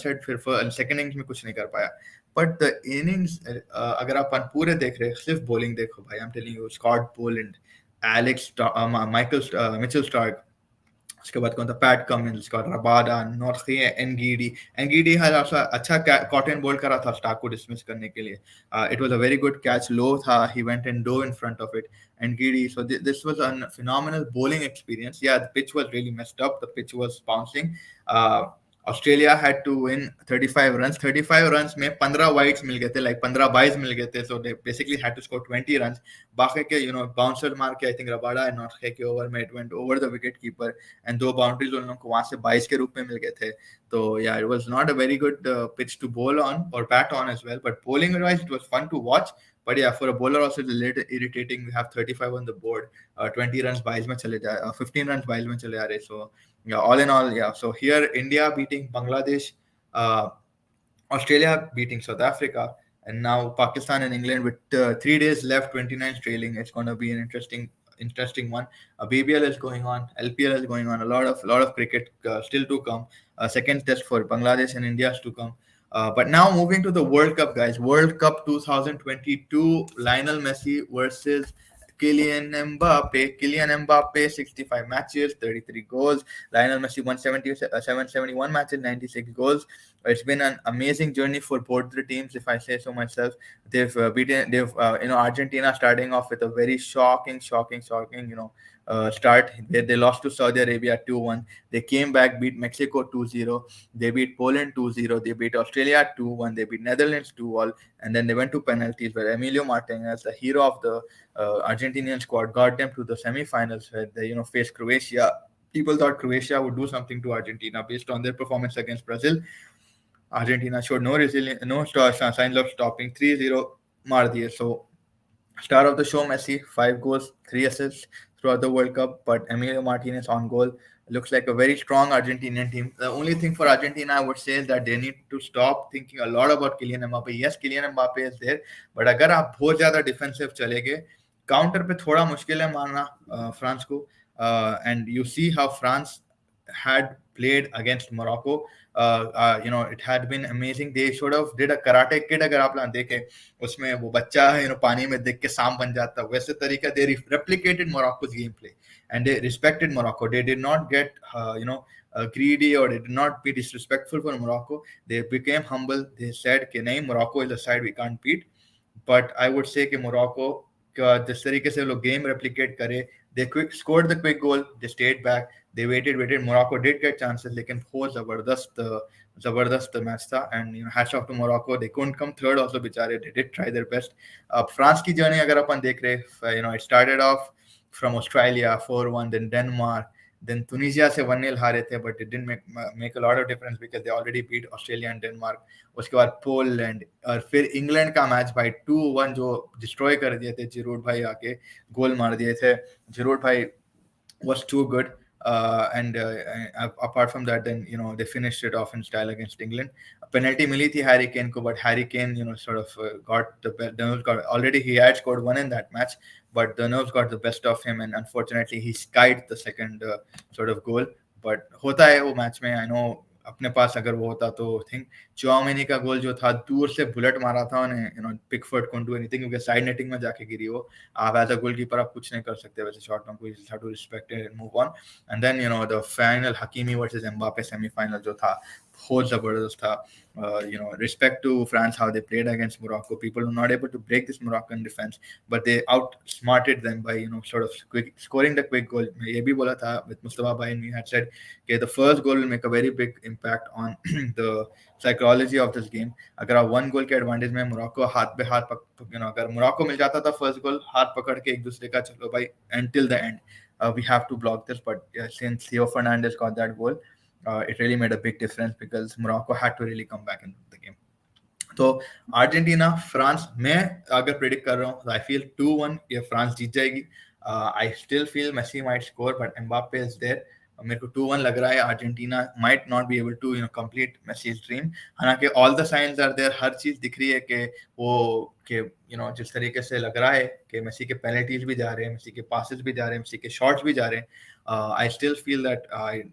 head फिर सेकंड इनिंग्स में कुछ नहीं कर पाया. बट द इनिंग्स अगर अपन पूरे देख रहे सिर्फ बॉलिंग देखो भाई, I am telling you, Scott Boland, Alex Michael Mitchell Starc, उसके बाद कौन था, Pat Cummins, got Rabada, Nortje, Ngidi. Ngidi हर अच्छा कॉटन बोल्ड करा था स्टार्क को डिसमिस करने के लिए। It was a very good catch, low था, he went and dove in front of it, Ngidi. So this was a phenomenal bowling experience. Yeah, the pitch was really messed up, the pitch was bouncing. Australia had to win 35 runs, 35 runs में 15 wides मिल गए थे, like 15 buys मिल गए थे, so they basically had to score 20 runs. बाकी के bouncer मार के, I think Rabada and not के ओवर में it went over the wicket keeper, and 2 boundaries उन लोगों को वहां से 22 के रूप में मिल गए थे। तो yeah, it was not a very good pitch to bowl on or bat on as well, but bowling wise it was fun to watch. But yeah, for a bowler also it's a little irritating. We have 35 on the board, 20 runs 22 में चले जा 15 runs 22 में चले आ रहे। So yeah, all in all, yeah, so here India beating Bangladesh, uh, Australia beating South Africa, and now Pakistan and England with 3 days left, 29 trailing. It's going to be an interesting one. BBL is going on, LPL is going on. A lot of cricket still to come. Second test for Bangladesh and India is to come. But now moving to the World Cup, guys. World Cup 2022. Lionel Messi versus Kylian Mbappe, 65 matches, 33 goals. Lionel Messi 771 matches, 96 goals. It's been an amazing journey for both the teams, if I say so myself. Argentina starting off with a very shocking, start. They lost to Saudi Arabia 2-1. They came back, beat Mexico 2-0. They beat Poland 2-0. They beat Australia 2-1. They beat Netherlands 2-all. And then they went to penalties where Emilio Martinez, the hero of the Argentinian squad, got them to the semi-finals where they faced Croatia. People thought Croatia would do something to Argentina based on their performance against Brazil. Argentina showed no resilience, no signs of stopping. 3-0 मार दिए. So star of the show Messi, 5 goals, 3 assists throughout the World Cup, but Emilio Martinez on goal. Looks like a very strong Argentinian team. The only thing for Argentina I would say is that they need to stop thinking a lot about Kylian Mbappe. Yes, Kylian Mbappe is there, but अगर आप बहुत ज़्यादा defensive चले गए, counter पे थोड़ा मुश्किल है मारना फ्रांस को. And you see how France had played against Morocco. It had been amazing. They sort of did a Karate Kid. अगर आप लोग देखें, उसमें वो बच्चा पानी में देख के सांप बन जाता, वैसे तरीका they replicated Morocco's gameplay and they respected Morocco. They did not get greedy, or they did not be disrespectful for Morocco. They became humble. They said कि नहीं, Morocco is a side we can't beat. But I would say कि Morocco का जिस तरीके से लोग game replicate करे, they scored the quick goal, they stayed back, they waited. Morocco did get chances, लेकिन बहुत जबरदस्त मैच था. And hats off to Morocco, they couldn't come third also बेचारे, they did try their best. France की journey अगर अपन देख रहे, it started off from Australia 4-1, then Denmark, then Tunisia से 1-0 हारे थे, but it didn't make a lot of difference because they already beat Australia and Denmark. उसके बाद Poland, और फिर इंग्लैंड का मैच भाई 2-1 जो डिस्ट्रॉय कर दिए थे. जिरूड भाई आके गोल मार दिए थे. जिरूड भाई was too good. And apart from that, then they finished it off in style against England. A penalty mili thi Harry Kane ko, but Harry Kane sort of got the nerves. Got already he had scored one in that match, but the nerves got the best of him, and unfortunately he skied the second sort of goal. But होता है वो match में. I know अपने पास अगर वो होता तो think चौमिनी का गोल जो था, दूर से बुलेट मारा था उन्हें. पिकफोर्ड couldn't do anything क्योंकि साइड नेटिंग में जाके गिरी वो. आप एज अ गोलकीपर आप कुछ नहीं कर सकते वैसे शॉट में. कोई have to respect it and move on. And then the final Hakimi versus Mbappe semifinal जो था, बहुत जबरदस्त था. Respect to France how they played against Morocco. People were not able to break this Moroccan defense, but they outsmarted them by sort of scoring the quick goal. ये भी बोला था with Mustafa Bhai, and we had said okay, the first goal will make a very big impact on the psychology of this game. अगर आप 1 goal के advantage में Morocco हाथ पे हाथ अगर मोरक्को मिल जाता था फर्स्ट गोल, हाथ पकड़ के एक दूसरे का चलो भाई until the end, we have to block this. But since Theo Fernandez got that goal, it really made a big difference because Morocco had to really come back into the game. तो Argentina France, मैं अगर predict कर रहा हूँ, I feel 2-1 ये France जीत जाएगी. I still feel Messi might score, but Mbappe is there. मेरे को 2-1 लग रहा है. Argentina might not be able to complete Messi's dream. हालांकि all the science are there, हर चीज दिख रही है कि वो जिस तरीके से लग रहा है कि मेसी के पेनल्टीज भी जा रहे हैं, मेसी के पासेस भी जा रहे हैं, मेसी के शॉट्स भी जा रहे हैं, I still feel that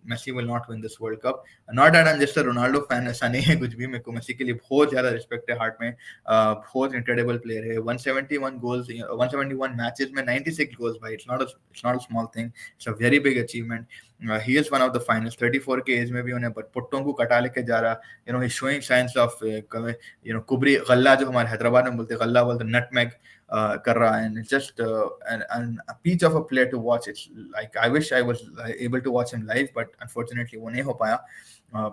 Messi will not win this World Cup. Not that I'm just a Ronaldo fan, ऐसा नहीं है कुछ भी. मेरे को मेसी के लिए बहुत ज़्यादा रिस्पेक्ट है हार्ट में. बहुत incredible player है. 171 goals, 171 matches में 96 goals भाई. It's not a small thing. It's a very big achievement. He is one of the finals. 34 के एज में भी उन्हें पुट्टों को कटा लेके जा रहा. He's showing signs of कुबरी गल्ला जो हमारे हैदराबाद में बोलते गल्ला बोलते nutmeg कर रहा है. And it's just and a peach of a player to watch. It's like I wish I was able to watch him live, but unfortunately वो नहीं हो पाया.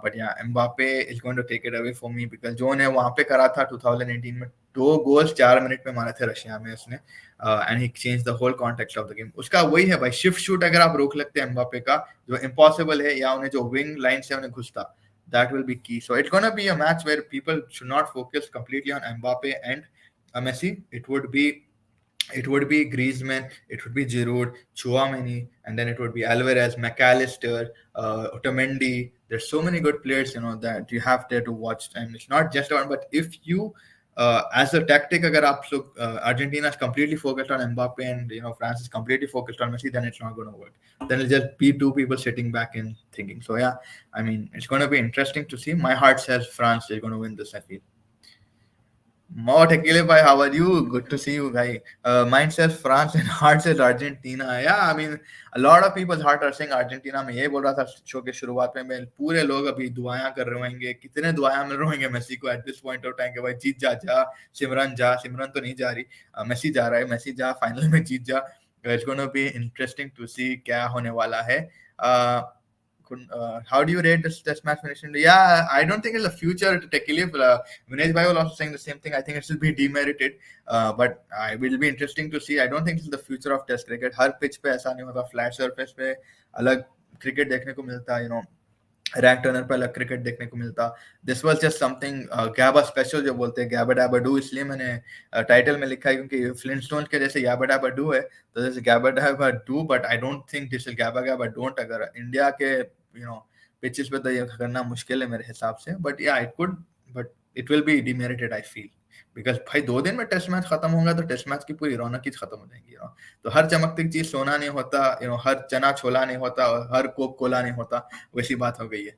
But yeah, Mbappe is going to take it away for me because जो ने वहाँ पे करा था 2018 में 2 goals 4 मिनट में मारे थे रशिया में उसने. And he changed the whole context of the game. उसका वही है भाई, शिफ्ट शूट अगर आप रोक लगते हैं Mbappe का जो impossible है, या उन्हें जो विंग लाइन से उन्हें घुसता, that will be key. So it's gonna be a match where people should not focus completely on Mbappe and Messi. It would be Griezmann, it would be Giroud, Chouameni, and then it would be Alvarez, McAllister, Otamendi. There's so many good players, that you have there to watch. And it's not just one, but if you, as a tactic, agar aap log, Argentina is completely focused on Mbappe and France is completely focused on Messi, then it's not going to work. Then it'll just be two people sitting back and thinking. So yeah, I mean, it's going to be interesting to see. My heart says France is going to win this, I feel. More Tequila bhai, how are you? Good to see you, guy. Mine says France and heart says Argentina. Yeah, I mean, a lot of people's heart are saying Argentina. मैं यही बोल रहा था show के शुरुआत में पूरे लोग अभी दुआएं कर रहे होंगे. कितने दुआएं मिल रहे होंगे मेसी को at this point of time कि भाई जीत जा सिमरन तो नहीं जा रही, मेसी जा रहा है, मेसी जा फाइनल में जीत जा. It's going to be interesting to see क्या होने वाला है. How do you rate this test match finishing? Yeah, I don't think it's the future to Tequila. Vinesh Bhai was also saying the same thing. I think it should be demerited, but it will be interesting to see. I don't think it's the future of test cricket. Her pitch पे ऐसा नहीं होता, flat surface पे अलग cricket देखने को मिलता, rank Turner पे अलग क्रिकेट देखने को मिलता. This was just something गैबा special जो बोलते हैं, गैबा डैबा डू, इसलिए मैंने टाइटल में लिखा है क्योंकि फ्लिंटस्टोन के जैसे गैबा डैबा डू है, तो दिस गैबा डैबा डू, but I don't think this is गैबा गैबा डोंट. अगर इंडिया के पिचेस पे तो ये करना मुश्किल है मेरे हिसाब से, बट या it could, but it will be demerited I feel, because भाई 2 दिन में टेस्ट मैच खत्म होगा तो टेस्ट मैच की पूरी रौनक ही खत्म हो जाएगी. तो हर चमकती चीज सोना नहीं होता, हर चना छोला नहीं होता, हर कोक कोला नहीं होता, वैसी बात हो गई है.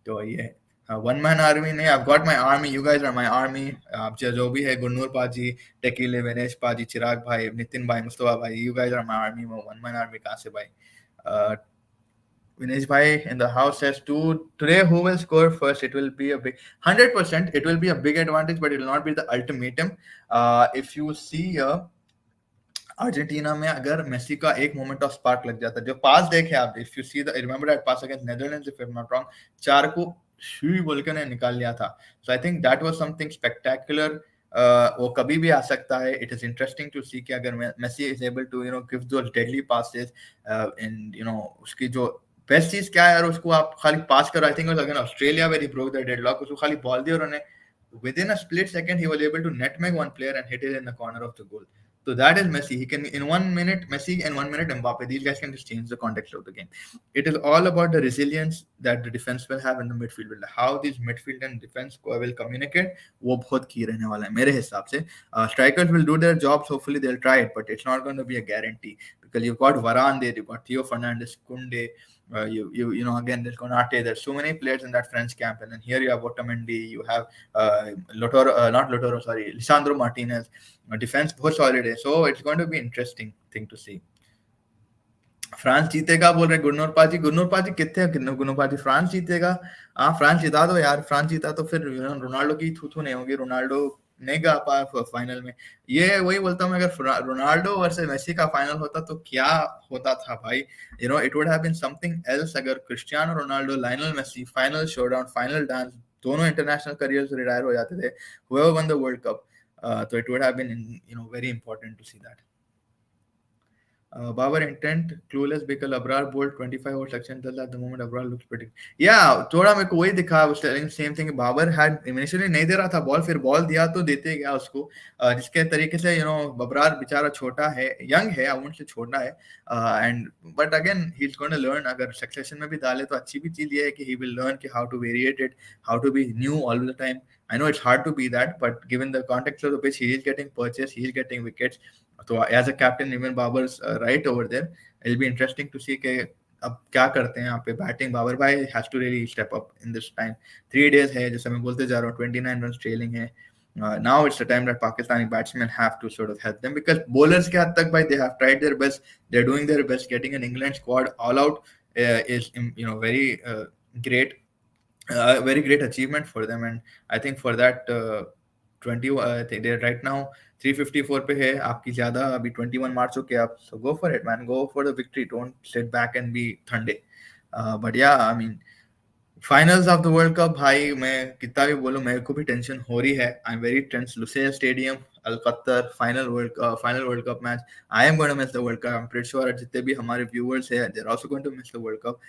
तो ये वन मैन आर्मी नहीं, I've got my army, you guys are my army. आप जो भी है, गुन्नूर पाजी, टेकीले, विनेश पाजी, चिराग भाई, नितिन भाई, मुस्तफा भाई, you guys are my army. One man army कहाँ से भाई? Vinesh Bhai in the house says today who will score first? It will be a big 100%. It will be a big advantage, but it will not be the ultimatum. If you see Argentina में अगर Messi का एक moment of spark लग जाता है, जो pass देखे आप, if you see the remember that pass against Netherlands if I am not wrong, 4 को शी बोल के ने निकाल लिया था. So I think that was something spectacular. वो कभी भी आ सकता है. It is interesting to see कि अगर Messi is able to give those deadly passes and उसकी जो बेस्ट चीज क्या है यार, उसको आप खाली पास करो. I think again Australia where he broke the deadlock, उसको खाली बॉल दी और उन्हें within a split second he was able to nutmeg one player and hit it in the corner of the goal. So that is Messi. He can in 1 minute Messi and 1 minute Mbappe. These guys can just change the context of the game. It is all about the resilience that the defense will have in the midfield. How these midfield and defense will communicate, वो बहुत key रहने वाला है मेरे हिसाब से. Strikers will do their jobs. Hopefully they'll try it, but it's not going to be a guarantee because you've got Varane there, you've got Theo Fernandes, Kunde. Again, there's Konate. There's so many players in that French camp, and then here you have Otamendi, you have Lisandro Martinez. Defense बहुत solid है, so it's going to be interesting thing to see. France जीतेगा बोल रहे गुन्नूर पाजी कितने गुन्नूर पाजी, France जीतेगा. हाँ, फ्रांस जिता दो यार. फ्रांस जीता तो फिर रोनाल्डो की थू नहीं होगी, रोनाल्डो नहीं गा पाया फाइनल में. ये वही बोलता हूँ, अगर रोनाल्डो वर्सेस मेसी का फाइनल होता तो क्या होता था भाई. It would have been something else. अगर Cristiano Ronaldo, Lionel Messi, final showdown, final dance, दोनों इंटरनेशनल करियर्स रिटायर हो जाते थे, whoever won the World Cup. So it would have been very important to see that. Babar intent clueless because Abrar bowled 25 over section does at the moment. Abrar looks pretty. Yeah, थोड़ा मेरे को वही दिखा. was telling same thing. Babar had initially नहीं दे रहा था ball, फिर ball दिया तो देते गया उसको. जिसके तरीके से बबरार बेचारा छोटा है, यंग है, अवुन से छोटा है, and but again he's going to learn. अगर सक्सेशन में भी डाले तो अच्छी भी चीज ये है कि he will learn कि how to variate it, how to be new all the time. I know it's hard to be that, but given the context of the pitch, he is getting purchased, he is getting wickets. So as a captain, even Babar's right over there. it'll be interesting to see कि अब क्या करते हैं यहाँ पे batting Babar भाई has to really step up in this time 3 days है जैसे मैं बोलते जा रहा हूँ 29 रन ट्रेलिंग है now it's the time that Pakistani batsmen have to sort of help them because bowlers के हद तक भाई they have tried their best they're doing their best getting an England squad all out is very great very great achievement for them and I think for that 20 I think they're right now 354 पे है आपकी ज्यादा अभी 21 मार चुके आप so go for it man go for the victory don't sit back and be Thunde but yeah I mean finals of the World cup भाई मैं कितना भी बोलूं मेरे को भी टेंशन हो रही है I am very tense Lusail stadium Al Qatar final World Cup match I am going to miss the World Cup I am pretty sure जितने भी हमारे व्यूअर्स है they are also going to miss the World Cup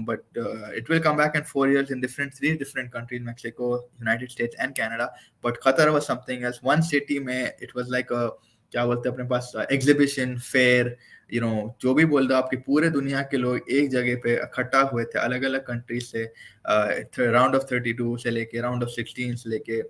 but it will come back in 4 years in three different countries Mexico United States and Canada but Qatar was something else one city में it was like a क्या बोलते हैं अपने पास exhibition fair जो भी बोल दो आपकी पूरे दुनिया के लोग एक जगह पे इकट्ठा हुए थे अलग अलग कंट्रीज से राउंड ऑफ 32 से लेके राउंड ऑफ 16 से लेके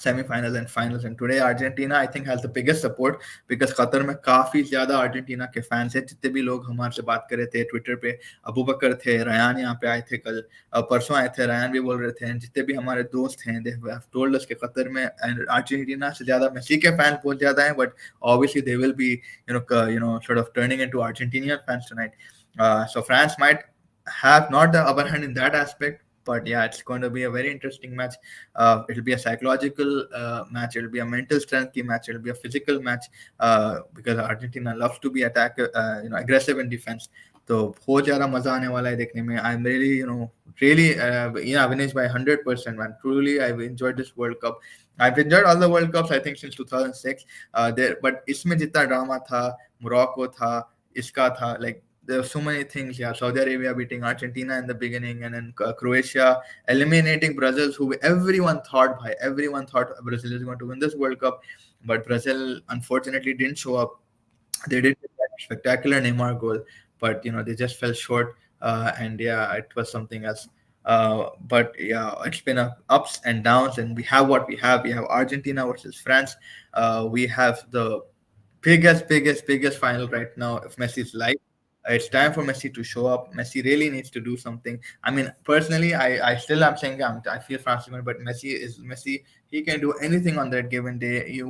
semi-finals and finals and today Argentina I think has the biggest support because Qatar में काफी ज्यादा अर्जेंटीना के फैंस हैं जितने भी लोग हमारे से बात कर रहे थे ट्विटर पे अबू बकर थे रयान यहाँ पे आए थे कल परसों आए थे रयान भी बोल रहे थे जितने भी हमारे दोस्त हैं they have told us कि कतर में अर्जेंटीना से ज्यादा मेसी के फैंस बहुत ज्यादा हैं but obviously they will be sort of turning into Argentinian fans tonight so France might have not the upper hand in that aspect but yeah, it's going to be a very interesting match. It'll be a psychological match. It'll be a mental strength match. It'll be a physical match because Argentina loves to be aggressive in defense. तो बहुत ज़्यादा मजा आने वाला है देखने में. I'm really, really, Avinash by 100%, man. Truly, I've enjoyed this World Cup. I've enjoyed all the World Cups, I think, since 2006. But इसमें जितना ड्रामा था, Morocco था, इसका था, like there are so many things. Yeah, Saudi Arabia beating Argentina in the beginning, and then Croatia eliminating Brazil, who everyone thought Brazil is going to win this World Cup, but Brazil unfortunately didn't show up. They did that spectacular Neymar goal, but they just fell short. And yeah, it was something else. But yeah, it's been ups and downs, and we have what we have. We have Argentina versus France. We have the biggest final right now of Messi's life. It's time for Messi to show up. Messi really needs to do something. I mean, personally, I still am saying I feel France, but Messi is Messi. He can do anything on that given day.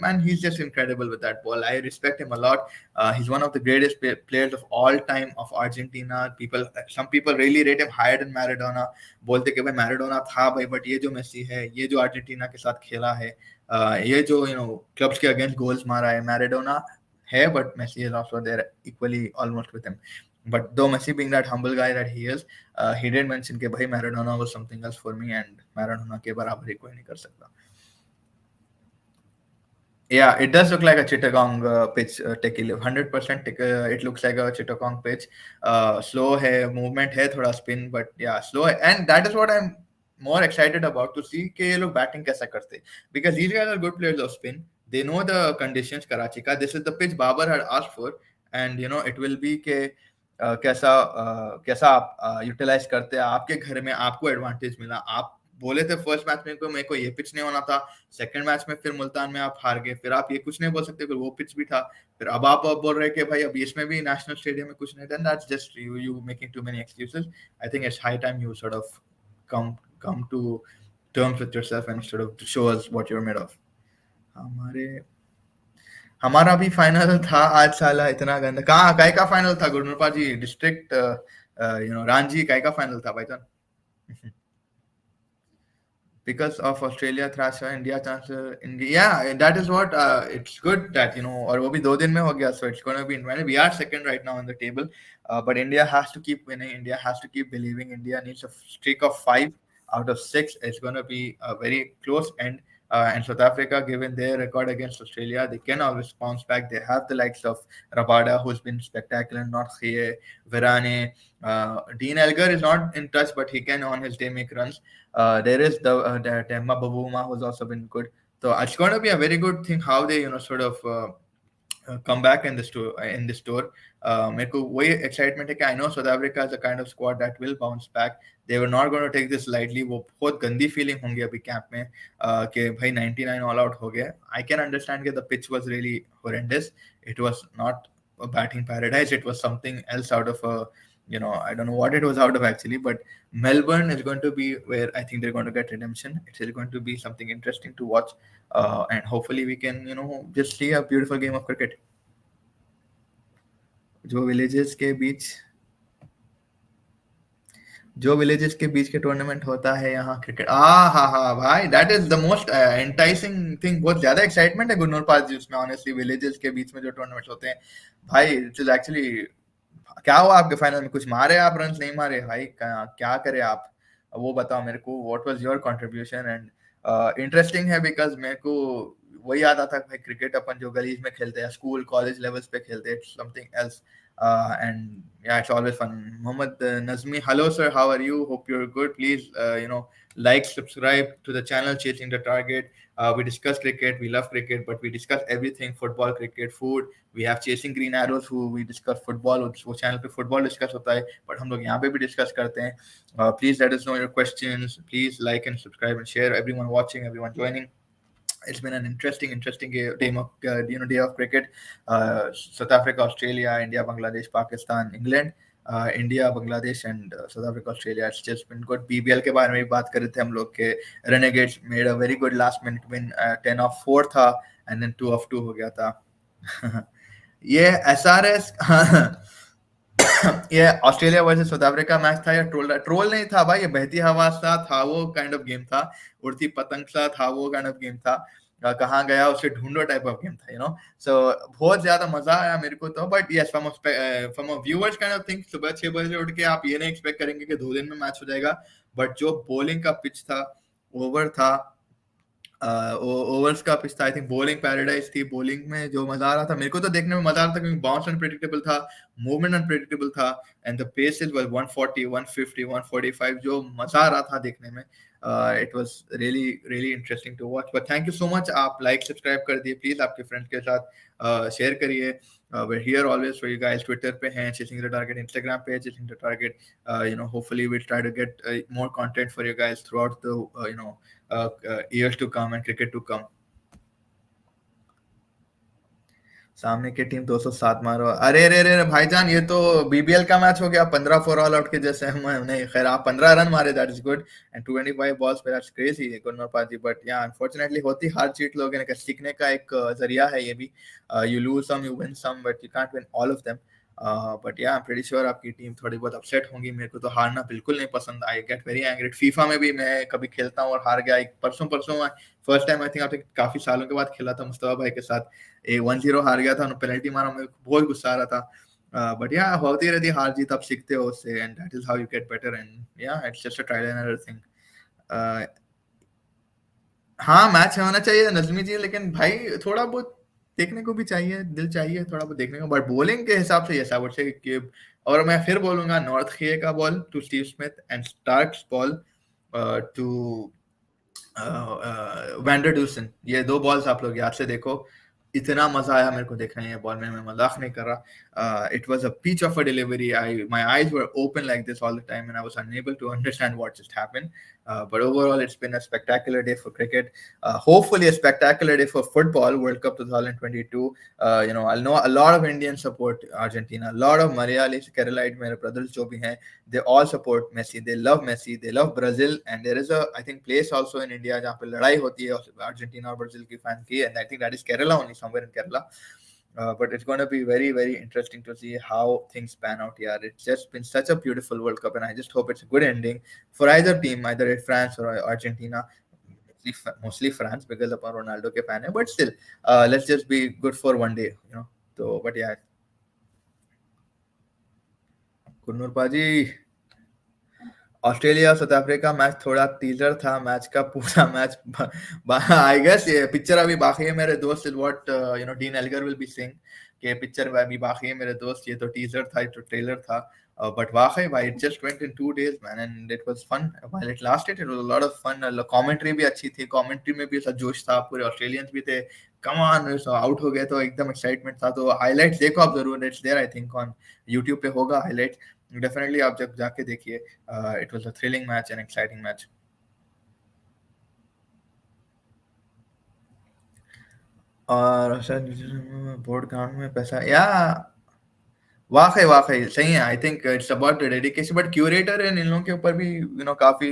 Man, he's just incredible with that ball. I respect him a lot. He's one of the greatest players of all time of Argentina. Some people really rate him higher than Maradona. बोलते कि भाई Maradona था भाई but ये जो Messi है ये जो अर्जेंटीना के साथ खेला है ये जो क्लब्स के अगेंस्ट गोल्स मारा है मैराडोना है but Messi is also there equally almost with him. But though Messi being that humble guy that he is, he did mention कि भाई Maradona was something else for me and Maradona के बराबर ही कोई नहीं कर सकता. Yeah, it does look like a Chittagong pitch, Techie. 100% it looks like a Chittagong pitch. Slow hai, movement hai, thoda spin, but yeah, slow hai. And that is what I'm more excited about to see कि ये लोग batting कैसा करते. Because these guys are good players of spin. They know the conditions Karachi का. This is the pitch Babar had asked for, and it will be कि कैसा आप utilise करते हैं आपके घर में आपको एडवांटेज मिला आप बोले थे फर्स्ट मैच में को मेरे को ये पिच नहीं होना था सेकंड मैच में फिर मुल्तान में आप हार गए फिर आप ये कुछ नहीं बोल सकते फिर वो पिच भी था फिर अब आप बोल रहे कि भाई अब इसमें भी नेशनल स्टेडियम में कुछ नहीं था that's just you making too many excuses I think it's high time you sort of come to terms with yourself and sort of show us what you're made of हमारा भी final था आज साला इतना गंदा कहाँ काय का फाइनल था गुरनुरपा जी डिस्ट्रिक्ट रांची काय का फाइनल था भाईजान because of Australia thrasher India thrasher India yeah that is what it's good that और वो भी 2 दिन में हो गया so it's going to be in we are second right now on the table but India has to keep winning India has to keep believing India needs a streak of 5 out of 6 it's going to be a very close end and South Africa, given their record against Australia, they can always bounce back. They have the likes of Rabada, who's been spectacular, not Khie, Verane. Dean Elgar is not in touch, but he can on his day make runs. There is the Temba Babuma, who's also been good. So it's going to be a very good thing how they, sort of come back in this tour. मेरे को वही excitement है कि I know South Africa is a kind of squad that will bounce back they were not going to take this lightly वो बहुत गंदी feeling होंगी अभी कैंप में कि भाई 99 ऑल आउट हो गया आई कैन अंडरस्टैंड कि the pitch was really horrendous it was not a batting paradise. It was something else out of a, I don't know what it was out of actually, but Melbourne is going to be where I think they're going to get redemption. It is going to be something interesting to watch, and hopefully we can, just see a beautiful game of cricket. जो villages के बीच जो villages के बीच के tournament होता है यहाँ cricket, हाँ हाँ भाई, that is the most enticing thing. बहुत ज्यादा एक्साइटमेंट है गुन्नूर पास जी उसमें, ऑनेस्टली विलेजेस के बीच में जो टूर्नामेंट होते हैं भाई, इट इज एक्चुअली। क्या हुआ आपके फाइनल में? कुछ मारे आप रन? नहीं मारे भाई? क्या करे आप? वो बताओ मेरे को, what was your contribution? And interesting है बिकॉज मेरे को वही याद आता भाई, क्रिकेट अपन जो गलीज में खेलते हैं, स्कूल कॉलेज लेवल्स पे खेलते हैं, something else. And yeah, it's always fun. Mohammed Nazmi, hello sir, how are you? Hope you're good. Please, like, subscribe to the channel Chasing the Target. We discuss cricket. We love cricket, but we discuss everything: football, cricket, food. We have Chasing Green Arrows, who we discuss football. वो channel पे football discuss होता है, but हम लोग यहाँ पे भी discuss करते हैं. Please let us know your questions. Please like and subscribe and share. Everyone watching, everyone joining. It's been an interesting day of cricket. South Africa, Australia, India, Bangladesh, Pakistan, England, India, Bangladesh, and South Africa, Australia. It's just been good. BBL के बारे में भी बात कर रहे थे हम लोग के, Renegades made a very good last minute win. 10 of 4 था, and then 2 of 2 हो गया था. ये SRS ये Australia versus south Africa match था, या ट्रोल नहीं था भाई, ये बहती हवा सा था, वो काइंड ऑफ गेम था, उड़ती पतंग सा था, वो काइंड ऑफ गेम था। कहाँ गया उसे ढूंढो टाइप ऑफ गेम था, सो बहुत ज्यादा मजा आया मेरे को तो। But yes, from a viewers kind of thing, सुबह 6 बजे उठ के आप ये नहीं एक्सपेक्ट करेंगे कि 2 दिन में मैच हो जाएगा। बट जो बॉलिंग का पिच था, ओवर था, ओवर्स का पिच था, आई थिंक बॉलिंग पैराडाइज थी। बॉलिंग में जो मजा आ रहा था, मेरे को तो देखने में मजा आ रहा था, क्योंकि बाउंस अनप्रेडिक्टेबल था, मूवमेंट अनप्रेडिक्टेबल था, एंड द पेसेस वाज 140, 150, 145, जो मजा आ रहा था देखने में। It was really really interesting to watch. But thank you so much, आप लाइक सब्सक्राइब कर दिए, प्लीज आपके फ्रेंड्स के साथ शेयर करिए। we're here always for you guys. Twitter पे हैं chasing the target, Instagram पे chasing the target. Hopefully we'll try to get more content for you guys throughout the years to come and cricket to come. सामने की team 207 मारो, अरे रे रे रे भाईजान, ये तो बीबीएल का मैच हो गया, 15 फॉर ऑल आउट के जैसे हम नहीं। खैर, आप 15 रन मारे, that is good, and 25 balls पे, दैट्स क्रेजी गुन्नर पाजी। बट या अनफॉर्चुनेटली होती हार जीत लोग ने, सीखने का एक जरिया है ये भी। You lose some, you win some, but you can't win all of them. But yeah I am pretty sure आपकी टीम थोड़ी बहुत अपसेट होंगी। मेरे को तो हारना बिल्कुल नहीं पसंद, I get very angry. FIFA में भी मैं कभी खेलता हूँ और हार गया, एक परसों परसों फर्स्ट टाइम आई थिंक आपसे काफी सालों के बाद खेला था मुस्तफा भाई के साथ, 1-0 हार गया था, पेनल्टी मारा, मेरे को बहुत गुस्सा आ रहा था। बट या होती रहती हार जीत, आप सीखते हो उससे, and that is how you get better, and या it's just a trial and error thing. हाँ, मैच होना चाहिए नजमी जी, लेकिन भाई थोड़ा बहुत देखने को भी चाहिए, दिल चाहिए थोड़ा बहुत देखने को। बट बॉलिंग के हिसाब से, यस आई वुड से कि, और मैं फिर बोलूंगा, नॉर्थ खे का ball to Steve Smith and Starc's ball to van der Dussen, ये 2 बॉल्स आप लोग याद से देखो। इतना मजा आया मेरे को देखने ये बॉल में, मैं मजाक नहीं कर रहा। It was a pitch of a delivery, I my eyes were open like this all the time and I was unable to understand what just happened. But overall, it's been a spectacular day for cricket. Hopefully, a spectacular day for football. World Cup 2022. I know a lot of Indians support Argentina. A lot of Malayalis, Keralite, मेरे brothers जो भी हैं, they all support Messi. They love Messi. They love Brazil. And there is a, I think, place also in India जहाँ पे लड़ाई होती है Argentina और ब्राजील की फैन की. And I think that is Kerala only, somewhere in Kerala. But it's going to be very, very interesting to see how things pan out here. It's just been such a beautiful World Cup, and I just hope it's a good ending for either team, either France or Argentina. Mostly France because of Ronaldo के fan है, but still, let's just be good for one day, So, but yeah, Coonoor पाजी, Australia south Africa match थोड़ा teaser था, match का पूरा match I guess ये picture अभी बाकी है मेरे दोस्त, what dean Elgar will be saying कि पिक्चर अभी बाकी है मेरे दोस्त, ये तो टीजर था, ये तो ट्रेलर था। बट वाकई भाई, it just went in 2 days man, and it was fun while it lasted, it was a lot of fun. Commentary भी अच्छी थी, कमेंट्री में भी ऐसा जोश था, पूरे ऑस्ट्रेलियंस भी थे, कम ऑन, आउट हो गए तो एकदम एक्साइटमेंट था। तो हाइलाइट्स देखो आप जरूर, it's there I think on YouTube पे होगा हाइलाइट, डेफिनेटली आप जब जाके देखिए। It was a thrilling match and exciting match. और बोर्ड ग्राउंड में पैसा, या वाक़ई, वाक़ई सही है। I think it's about the dedication, but curator इन इन लोगों के ऊपर भी काफ़ी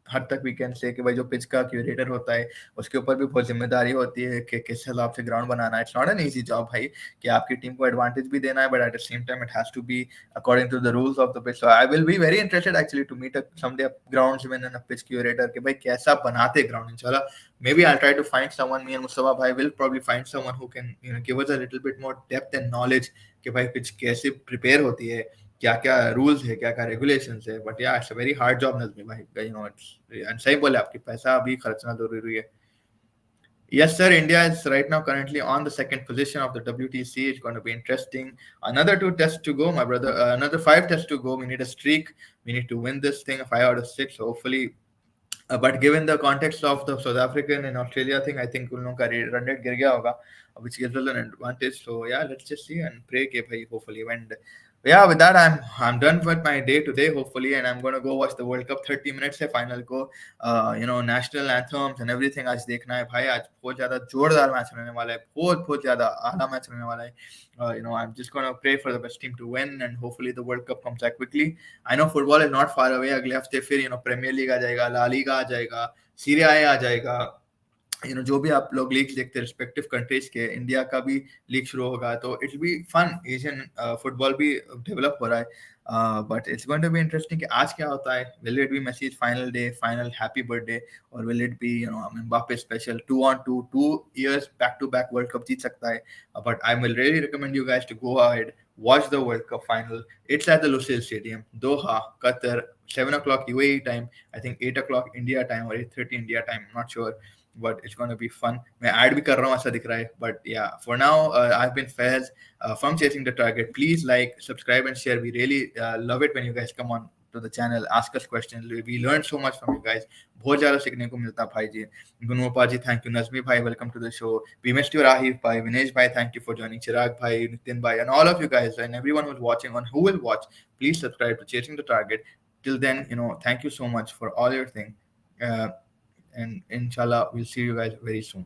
हद तक वी कैन से कि भाई जो पिच का क्यूरेटर होता है, उसके ऊपर भी बहुत ज़िम्मेदारी होती है कि किस हिसाब से ग्राउंड बनाना है। It's not an easy job भाई, कि आपकी टीम को एडवांटेज भी देना है, but at the same time it has to be according to the rules of the pitch. So I will be very interested actually to meet up someday groundsman and a pitch curator कि भाई कैसा बनाते ground इंशाल्लाह। Maybe I'll try to find someone, me and Mustafa bhai will probably find someone who can give us a little bit more depth and knowledge कि भाई pitch कैसे prepare होती है, क्या क्या रूल्स है, क्या क्या रेगुलेशंस है। बट या it's a very hard job Najmi भाई, इट्स एंड सही बोले आपकी, पैसा भी खर्चना जरूरी है। Yes, sir. India is right now currently on the second position of the WTC. It's going to be interesting. Another two tests to go, my brother. Another five tests to go. We need a streak. We need to win this thing, 5 out of 6. Hopefully, but given the context of the South African and Australia thing, I think उन लोगों का run rate गिर गया होगा, which gives us an advantage. So yeah, let's just see and pray कि भाई hopefully when. Yeah, with that I'm done with my day today hopefully, and I'm gonna go watch the World Cup. 30 minutes है final को. National anthems and everything आज देखना है भाई. आज बहुत ज़्यादा जोरदार मैच रहने वाला है, बहुत बहुत ज़्यादा आला मैच रहने वाला है. I'm just gonna pray for the best team to win, and hopefully the World Cup comes back quickly. I know football is not far away. अगले हफ्ते फिर प्रीमियर लीग आ जाएगा, ला लीगा आ जाएगा, सीरिया ए आ जाएगा. जो भी आप लोग लीग देखते हैं रिस्पेक्टिव कंट्रीज के, इंडिया का भी लीग शुरू होगा, तो it be fun. Asian football भी डेवलप हो रहा है. But it's going to be interesting कि आज क्या होता है. Will it be Messi's final day, final happy birthday, और will it be Mbappe special 2 on 2 2 years back to back World Cup जीत सकता है. But I will really recommend you guys to go ahead, watch the World Cup final. It's at the Lusail Stadium, Doha, Qatar, 7 o'clock UAE time. I think 8 o'clock India time or 8:30 India time. I'm not sure, but it's going to be fun. मैं add भी कर रहा हूँ ऐसा दिख रहा है. But yeah, for now, I've been Faiz from Chasing the Target. Please like, subscribe, and share. We really love it when you guys come on to the channel, ask us questions. We learn so much from you guys. बहुत ज़्यादा सीखने को मिलता है भाई जी. गुनोपा जी, thank you. Nazmi bhai, welcome to the show. We missed you, Rahif bhai. Vinesh bhai, thank you for joining. Chirag bhai, Nitin bhai, and all of you guys, and everyone who's watching and who will watch. Please subscribe to Chasing the Target. Till then, thank you so much for all your thing. Uh, and inshallah, we'll see you guys very soon.